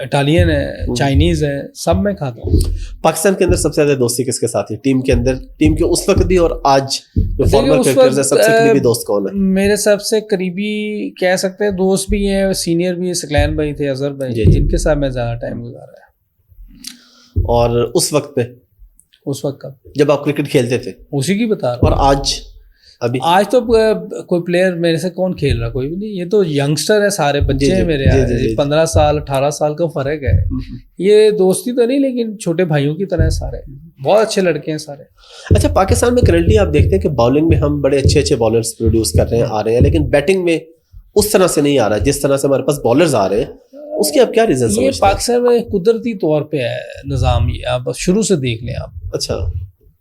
اٹالین ہے, چائنیز ہے, سب میں کھاتا ہوں. پاکستان کے اندر سب سے زیادہ دوستی کس کے ساتھ ہے ٹیم کے اندر, ٹیم کے اس وقت بھی اور آج جو فارمر کرکٹرز ہیں, سب سے قریبی دوست کون ہے؟ میرے سب سے قریبی کہہ سکتے ہیں دوست بھی ہیں, سینئر بھی, سکلین بھائی تھے, اظہر بھائی, جن کے ساتھ میں زیادہ ٹائم گزارا ہے. اور اس وقت پہ, اس وقت کا جب آپ کرکٹ کھیلتے تھے, اسی کی بتا رہا ہوں. اور آج ابھی آج تو کوئی پلیئر میرے سے کون کھیل رہا, کوئی بھی نہیں. یہ تو ینگسٹر ہے, سارے بچے ہیں میرے, 15 سال 18 سال کا فرق ہے. یہ دوستی تو نہیں, لیکن چھوٹے بھائیوں کی طرح ہے سارے, بہت اچھے لڑکے ہیں سارے. اچھا, پاکستان میں کرنٹلی آپ دیکھتے ہیں کہ باؤلنگ میں ہم بڑے اچھے اچھے بالرز پروڈیوس کر رہے ہیں, آ رہے ہیں, لیکن بیٹنگ میں اس طرح سے نہیں آ رہا جس طرح سے ہمارے پاس بالرز آ رہے ہیں. اس کے آپ کیا ریزن سمجھتے ہیں؟ یہ پاکستان میں قدرتی طور پہ ہے نظام, یہ آپ شروع سے دیکھ لیں آپ. اچھا,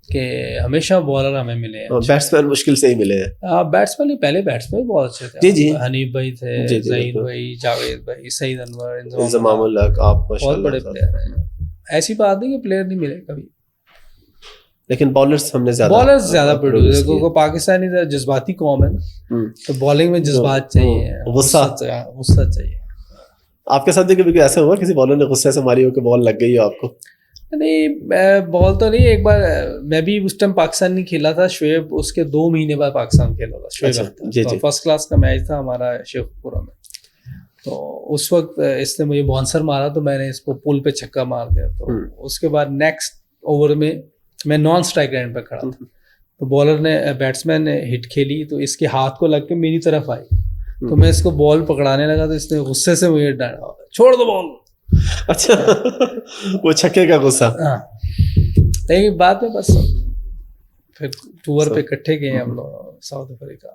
کہ ہمیشہ بالر ہمیں ملے ہیں, بیٹسمین مشکل سے ہی ملے ہیں. بیٹسمین نہیں, پہلے بیٹسمین بہت اچھے تھے. جی جی, حنیف بھائی تھے, ظہیر بھائی, جاوید بھائی, سعید انور, انضمام الحق, آپ بہت بڑے پلیئر ہیں. ایسی بات نہیں کہ پلیئر نہیں ملے کبھی, لیکن بالرز ہم نے بالر زیادہ پروڈیوس کیونکہ پاکستانی جذباتی قوم ہے نا, تو بالنگ میں جذبات چاہیے, غصہ چاہیے. آپ کے ساتھ بھی کبھی ایسا ہوا کسی بالر نے غصے سے ماری ہو کہ بال لگ گئی ہو آپ کو؟ نہیں بال تو نہیں, ایک بار میں بھی اس ٹائم پاکستان نہیں کھیلا تھا, شعیب اس کے 2 مہینے بعد پاکستان کھیلا تھا شعیب, فرسٹ کلاس کا میچ تھا ہمارا شیخ پورہ میں, تو اس وقت اس نے مجھے باؤنسر مارا تو میں نے اس کو پل پہ چھکا مار دیا, تو اس کے بعد نیکسٹ اوور میں نان اسٹرائک اینڈ پہ کھڑا تھا, تو بالر نے بیٹسمین نے ہٹ کھیلی تو اس کے ہاتھ کو لگ کے میری طرف آئی, تو میں اس کو بال پکڑانے لگا تو اس نے غصے سے مجھے ڈانٹا, چھوڑ دو بال. اچھا وہ چھکے کا غصہ. ہاں لیکن بعد میں بس پھر ٹور پہ اکٹھے گئے ہم لوگ ساؤتھ افریقہ.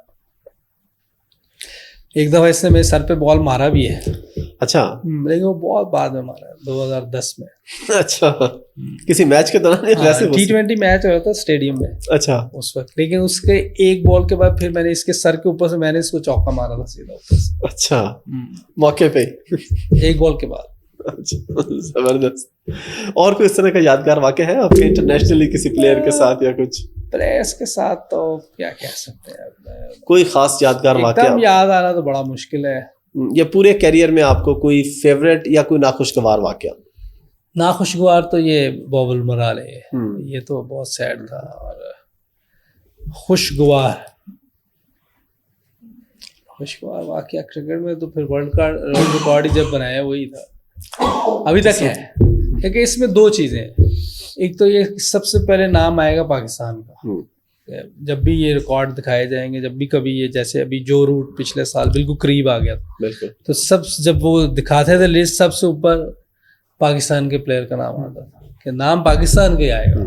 ایک دفعہ اس نے میرے سر پہ بال مارا بھی ہے. اچھا, لیکن وہ بہت بعد میں مارا, 2010 میں. اچھا, کسی میچ کے دوران T20 میچ ہو رہا تھا اسٹیڈیم میں. اچھا, اس وقت. لیکن اس کے ایک بال کے بعد پھر میں نے اس کے سر کے اوپر سے میں نے اس کو چوکا مارا تھا سیدھا اوپر سے. اچھا, موقع پہ ایک بال کے بعد. زبردست. اور کوئی اس طرح کا یادگار واقعہ ہے آپ کے انٹرنیشنلی کسی پلیئر کے ساتھ یا کچھ؟ پلیئرس کے ساتھ تو کیا کہہ سکتے ہیں, کوئی خاص یادگار واقعہ ایک دم یاد آنا تو بڑا مشکل ہے. یا پورے کیریئر میں آپ کو کوئی فیوریٹ یا کوئی ناخوشگوار واقعہ؟ ناخوشگوار تو یہ باب المرال ہے, یہ تو بہت سیڈ تھا. اور خوشگوار واقعہ کرکٹ میں تو پھر ورلڈ ریکارڈ ہی جب بنایا وہی تھا, ابھی تک ہے. لیکن اس میں 2 چیزیں ہیں, ایک تو یہ سب سے پہلے نام آئے گا پاکستان کا, جب بھی یہ ریکارڈ دکھائے جائیں گے, جب بھی کبھی یہ جیسے ابھی جو روٹ پچھلے سال بالکل قریب آ گیا تھا, تو سب جب وہ دکھاتے تھے لسٹ سب سے اوپر پاکستان کے پلیئر کا نام آتا تھا کہ نام پاکستان کا ہی آئے گا.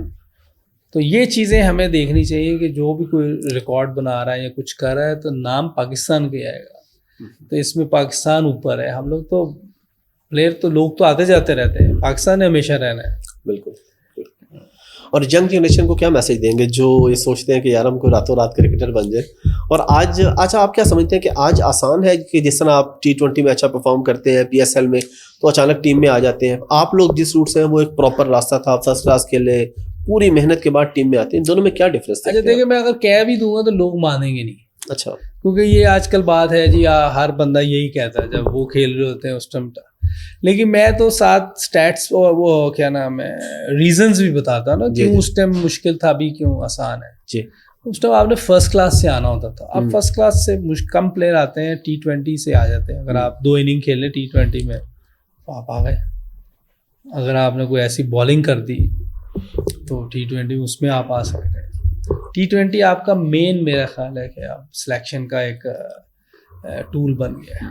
تو یہ چیزیں ہمیں دیکھنی چاہیے کہ جو بھی کوئی ریکارڈ بنا رہا ہے یا کچھ کر رہا ہے تو نام پاکستان کا ہی آئے گا. تو اس میں پاکستان اوپر ہے. ہم لوگ تو پلیئر تو لوگ تو آتے جاتے رہتے ہیں, پاکستان نے ہمیشہ رہنا ہے. بالکل. اور ینگ جنریشن کو کیا میسج دیں گے جو یہ سوچتے ہیں کہ یار ہم کو راتوں رات کرکٹر بن جائے؟ اور آج اچھا آپ کیا سمجھتے ہیں کہ آج آسان ہے کہ جس طرح آپ T20 میں اچھا پرفارم کرتے ہیں, PSL میں تو اچانک ٹیم میں آ جاتے ہیں, آپ لوگ جس روٹ سے ہیں وہ ایک پراپر راستہ تھا, فرسٹ کلاس کھیلے, پوری محنت کے بعد ٹیم میں آتے ہیں, دونوں میں کیا ڈفرینس ہے؟ دیکھیں میں اگر کہہ بھی دوں گا تو لوگ مانیں گے نہیں. اچھا, کیونکہ یہ آج کل بات ہے جی, ہر بندہ یہی کہتا ہے جب وہ کھیل رہے ہوتے ہیں اس ٹائم. لیکن میں تو ساتھ اسٹیٹس اور وہ کیا نام ہے ریزنز بھی بتاتا نا کیوں اس ٹائم مشکل تھا, ابھی کیوں آسان ہے. جی, اس ٹائم آپ نے فرسٹ کلاس سے آنا ہوتا تھا. اب فرسٹ کلاس سے کم پلیئر آتے ہیں, T20 سے آ جاتے ہیں. اگر آپ 2 اننگ کھیل لیں T20 میں تو آپ آ گئے. اگر آپ نے کوئی ایسی بالنگ کر دی تو T20 اس میں آپ آ سکتے ہیں. T20 آپ کا مین میرا خیال ہے کہ آپ سلیکشن کا ایک ٹول بن گیا ہے.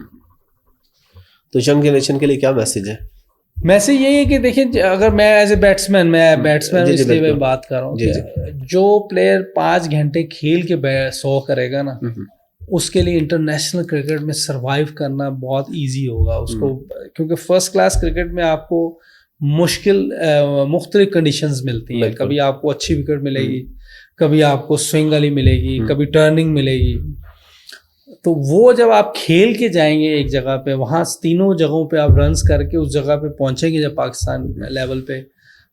تو ینگ جنریشن کے لیے کیا میسج ہے؟ میسج یہی ہے کہ دیکھیں, اگر میں ایز اے بیٹسمین اس لیے میں بات کر رہا ہوں کہ جو پلیئر 5 گھنٹے کھیل کے 100 کرے گا نا, اس کے لیے انٹرنیشنل کرکٹ میں سروائیو کرنا بہت ایزی ہوگا اس کو. کیونکہ فرسٹ کلاس کرکٹ میں آپ کو مختلف کنڈیشنز ملتی ہیں. کبھی آپ کو اچھی وکٹ ملے گی, کبھی آپ کو سوئنگ والی ملے گی, کبھی ٹرننگ ملے گی. تو وہ جب آپ کھیل کے جائیں گے ایک جگہ پہ, وہاں تینوں جگہوں پہ آپ رنس کر کے اس جگہ پہ پہنچیں گے جب پاکستان لیول پہ,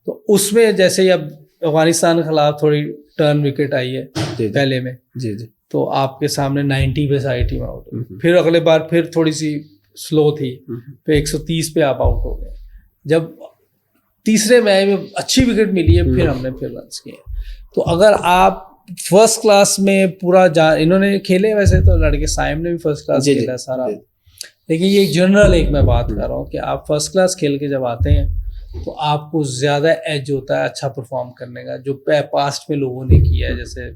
تو اس میں جیسے ہی اب افغانستان کے خلاف تھوڑی ٹرن وکٹ آئی ہے پہلے میں, تو آپ کے سامنے 90 پہ ساری ٹیم آؤٹ ہوئی. پھر اگلے بار پھر تھوڑی سی سلو تھی, پھر 130 پہ آپ آؤٹ ہو گئے. جب تیسرے میچ میں اچھی وکٹ ملی ہے پھر ہم نے پھر رنس کیے. تو اگر آپ فرسٹ کلاس میں پورا انہوں نے کھیلے, ویسے تو لڑکے سائم نے بھی فرسٹ کلاس کھیلا ہے سارا, لیکن یہ جنرل ایک میں بات کر رہا ہوں کہ آپ فرسٹ کلاس کھیل کے جب آتے ہیں تو آپ کو زیادہ ایج ہوتا ہے اچھا پرفارم کرنے کا, جو پاسٹ میں لوگوں نے کیا ہے. جیسے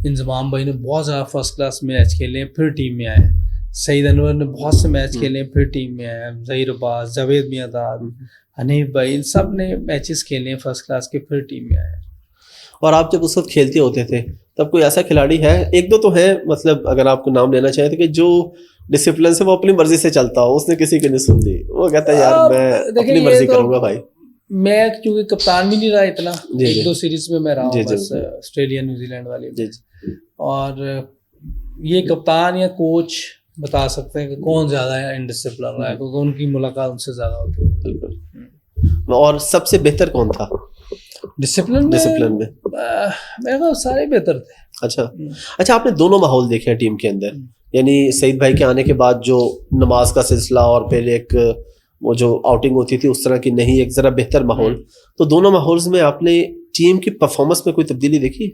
انضمام بھائی نے بہت زیادہ فرسٹ کلاس میچ کھیلے ہیں پھر ٹیم میں آئے, سعید انور نے بہت سے میچ کھیلے ہیں پھر ٹیم میں آئے, ظہیر عباس, جاوید میاں, حنیف بھائی, ان سب نے میچز کھیلے ہیں فرسٹ کلاس کے پھر ٹیم میں آئے. اور آپ جب اس وقت کھیلتے ہوتے تھے تب کوئی ایسا کھلاڑی ہے, 1-2 تو ہے مطلب اگر آپ کو نام لینا چاہیں تو, کہ جو ڈسپلن سے وہ اپنی مرضی سے چلتا ہو, اس نے کسی کی نہیں سن دی, وہ کہتا ہے یار میں اپنی مرضی کروں گا بھائی. میں کیونکہ کپتان بھی نہیں رہا اتنا, 1-2 سیریز میں رہا ہوں بس, آسٹریلیا نیوزی لینڈ والی. اور یہ کپتان یا کوچ بتا سکتے ہیں کہ کون زیادہ انڈسپلن رہا ہے, کیونکہ ان کی ملاقات ان سے زیادہ ہوتی ہے. اور سب سے بہتر کون تھا ڈسپلن میں؟ میرے کو سارے بہتر تھے. اچھا آپ نے دونوں ماحول دیکھے ہیں ٹیم کے اندر, یعنی سعید بھائی کے آنے کے بعد جو نماز کا سلسلہ اور پھر ایک وہ جو آؤٹنگ ہوتی تھی اس طرح کی نہیں, ایک ذرا بہتر ماحول, تو دونوں ماحولز میں آپ نے ٹیم کی پرفارمنس میں کوئی تبدیلی دیکھی؟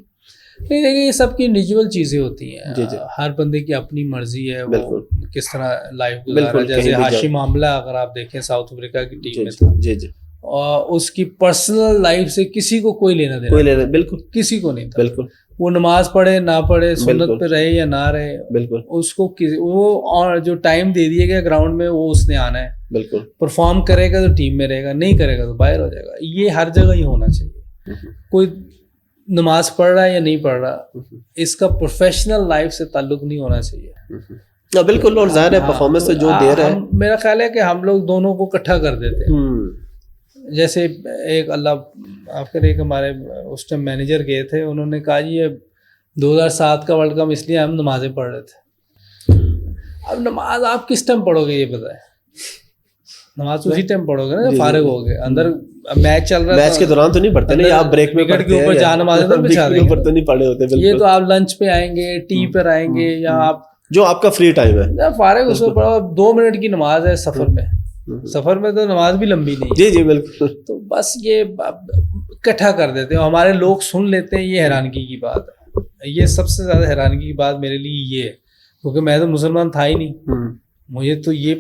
نہیں دیکھیں, یہ سب کی انڈیویجول چیزیں ہوتی ہیں, ہر بندے کی اپنی مرضی ہے وہ کس طرح لائف گزارا. جیسے ہاشم عاملہ اگر آپ دیکھیں ساؤتھ افریقہ کی ٹیم میں تھا, اور اس کی پرسنل لائف سے کسی کو کوئی لینا دینا, بالکل کسی کو نہیں تھا. بالکل وہ نماز پڑھے نہ پڑھے, سنت پہ رہے یا نہ رہے, بالکل اس کو وہ اور جو ٹائم دے دیا گیا گراؤنڈ میں وہ اس نے آنا ہے, بالکل پرفارم کرے گا تو ٹیم میں رہے گا, نہیں کرے گا تو باہر ہو جائے گا. یہ ہر جگہ ہی ہونا چاہیے. کوئی نماز پڑھ رہا ہے یا نہیں پڑھ رہا, اس کا پروفیشنل لائف سے تعلق نہیں ہونا چاہیے. بالکل, اور ظاہر ہے پرفارمنس سے جو دے رہا ہے. میرا خیال ہے کہ ہم لوگ دونوں کو اکٹھا کر دیتے ہیں. جیسے ایک ایک ہمارے اس ٹائم مینیجر گئے تھے, انہوں نے کہا جی یہ 2007 کا ورلڈ کپ اس لیے ہم نمازیں پڑھ رہے تھے. اب نماز آپ کس ٹائم پڑھو گے یہ بتائیں؟ نماز اسی ٹائم پڑھو گے نا فارغ ہو گئے, اندر میچ چل رہا ہے, میچ کے دوران تو نہیں پڑھتے نا, آپ بریک میں وکٹ کے اوپر جا نمازیں تو بچھا دیں گے, تو نہیں پڑھے ہوتے. یہ تو آپ لنچ پہ آئیں گے, ٹی پر آئیں گے, یا آپ جو آپ کا فری ٹائم ہے فارغ اس میں پڑھو. 2 منٹ کی نماز ہے سفر میں تو نماز بھی لمبی نہیں. جی بالکل. تو بس یہ اکٹھا کر دیتے ہیں, ہمارے لوگ سن لیتے ہیں, یہ حیرانگی کی بات ہے. یہ سب سے زیادہ حیرانگی کی بات میرے لیے یہ ہے, کیونکہ میں تو مسلمان تھا ہی نہیں. مجھے تو یہ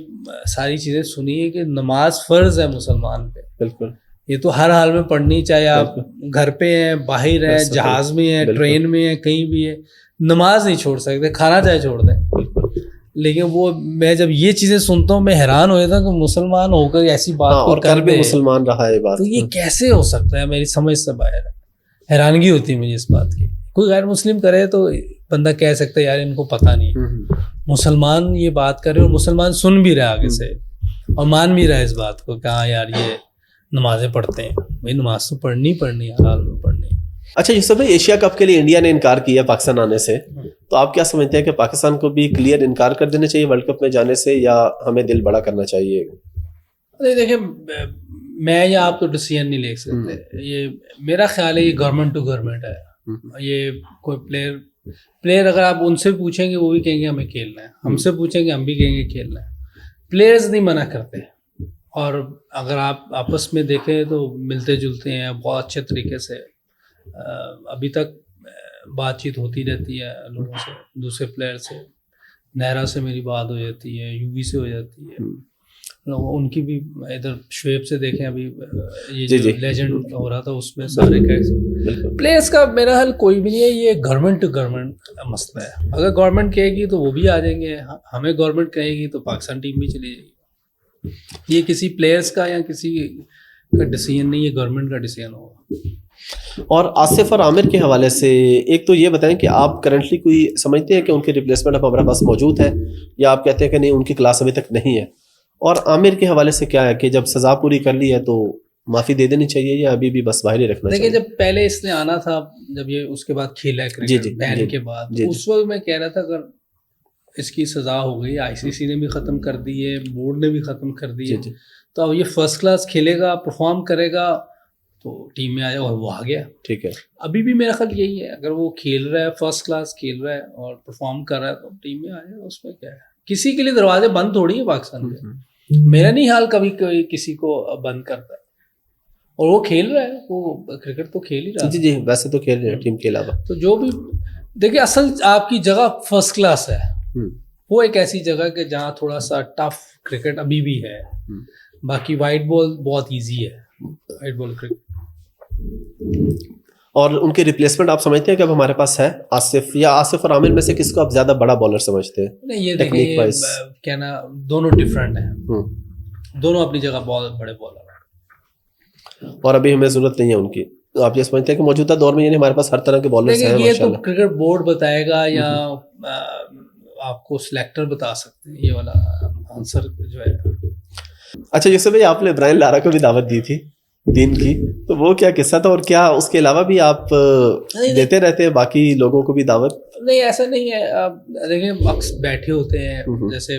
ساری چیزیں سنی ہے کہ نماز فرض ہے مسلمان پہ. بالکل, یہ تو ہر حال میں پڑھنی, چاہے آپ گھر پہ ہیں, باہر ہیں, جہاز میں ہیں, ٹرین میں ہیں, کہیں بھی ہے, نماز نہیں چھوڑ سکتے, کھانا چاہے چھوڑ دیں. لیکن وہ میں جب یہ چیزیں سنتا ہوں میں حیران ہو جاتا ہوں کہ مسلمان ہو کر ایسی بات کر بھی مسلمان رہا ہے بات, تو یہ کیسے ہو سکتا ہے؟ میری سمجھ سے باہر ہے. حیرانگی ہوتی ہے مجھے اس بات کی. کوئی غیر مسلم کرے تو بندہ کہہ سکتا ہے یار ان کو پتہ نہیں. مسلمان یہ بات کر رہے اور مسلمان سن بھی رہا آگے سے اور مان بھی رہا ہے اس بات کو کہ ہاں یار یہ نمازیں پڑھتے ہیں. بھائی نماز تو پڑھنی ہر حال میں پڑھنی. اچھا یوسف بھائی, ایشیا کپ کے لیے انڈیا نے انکار کیا پاکستان آنے سے, تو آپ کیا سمجھتے ہیں کہ پاکستان کو بھی کلیئر انکار کر دینا چاہیے ورلڈ کپ میں جانے سے, یا ہمیں دل بڑا کرنا چاہیے؟ دیکھیں میں یا آپ تو ڈیسیژن نہیں لے سکتے. یہ میرا خیال ہے یہ گورنمنٹ ٹو گورنمنٹ ہے. یہ کوئی پلیئر اگر آپ ان سے پوچھیں گے وہ بھی کہیں گے ہمیں کھیلنا ہے, ہم سے پوچھیں گے ہم بھی کہیں گے کھیلنا ہے. پلیئرز نہیں منع کرتے, اور اگر آپ آپس میں دیکھیں تو ملتے جلتے ہیں بہت اچھے طریقے سے. ابھی تک بات چیت ہوتی رہتی ہے لوگوں سے, دوسرے پلیئر سے. نہرا سے میری بات ہو جاتی ہے, یووی سے ہو جاتی ہے, ان کی بھی. ادھر شعیب سے دیکھیں ابھی یہ جو لیجنڈ ہو رہا تھا اس میں سارے پلیئرس کا میرا حل کوئی بھی نہیں ہے. یہ گورنمنٹ ٹو گورنمنٹ مسئلہ ہے. اگر گورنمنٹ کہے گی تو وہ بھی آ جائیں گے, ہمیں گورنمنٹ کہے گی تو پاکستان ٹیم بھی چلی جائے گی. یہ کسی پلیئرس کا یا کسی کا ڈیسیژن نہیں, یہ گورنمنٹ کا ڈیسیژن ہوگا. اور آصف اور عامر کے حوالے سے ایک تو یہ بتائیں کہ آپ کرنٹلی کوئی سمجھتے ہیں کہ ان کی ریپلیسمنٹ اب ہمارے پاس موجود ہے, یا آپ کہتے ہیں کہ نہیں ان کی کلاس ابھی تک نہیں ہے؟ اور عامر کے حوالے سے کیا ہے کہ جب سزا پوری کر لی ہے تو معافی دے دینی چاہیے, یا ابھی بھی بس باہر ہی رکھنا چاہیے؟ دیکھیں جب پہلے اس نے آنا تھا, جب یہ اس کے بعد کھیلا ہے کرکٹ بین کے بعد, اس وقت میں کہہ رہا تھا اگر اس کی سزا ہو گئی, آئی سی سی نے بھی ختم کر دی ہے, بورڈ نے بھی ختم کر دی ہے, تو اب یہ فرسٹ کلاس کھیلے گا, پرفارم کرے گا تو ٹیم میں آیا, اور وہ آ گیا. ٹھیک ہے, ابھی بھی میرا خیال یہی ہے, اگر وہ کھیل رہا ہے فرسٹ کلاس کھیل رہا ہے اور پرفارم کر رہا ہے تو ٹیم میں آیا, اس میں کیا ہے. کسی کے لیے دروازے بند تھوڑی ہیں پاکستان میں. میرا نہیں حال کبھی کوئی کسی کو بند کرتا ہے, اور وہ کھیل رہا ہے, وہ کرکٹ تو کھیل ہی رہا ہے. جی ویسے تو کھیل رہے ہیں ٹیم کے علاوہ. تو جو بھی دیکھیں اصل آپ کی جگہ فرسٹ کلاس ہے, وہ ایک ایسی جگہ کہ جہاں تھوڑا سا ٹف کرکٹ ابھی بھی ہے. باقی وائٹ بال بہت ایزی ہے, وائٹ بال کرکٹ. اور ان کے ریپلیسمنٹ آپ سمجھتے ہیں کہ اب ہمارے پاس ہے آصف, یا آصف اور عامر میں سے کس کو آپ زیادہ بڑا بالر سمجھتے ہیں؟ نہیں یہ دیکھیں کہنا دونوں ڈفرینٹ ہیں, دونوں اپنی جگہ بہت بڑے بالر ہیں, اور ابھی ہمیں ضرورت نہیں ہے ان کی. تو آپ یہ سمجھتے ہیں کہ موجودہ دور میں یعنی ہمارے پاس ہر طرح کے بالرز ہیں؟ یہ تو کرکٹ بورڈ بتائے گا, یا آپ کو سلیکٹر بتا سکتے ہیں, یہ والا آنسر جو ہے. اچھا یوسف بھائی, آپ نے برائن لارا کو بھی دعوت دی تھی دین کی, تو وہ کیا قصہ تھا, اور کیا اس کے علاوہ بھی آپ دیتے رہتے ہیں باقی لوگوں کو بھی دعوت؟ نہیں ایسا نہیں ہے. آپ دیکھیں بیٹھے ہوتے ہیں, جیسے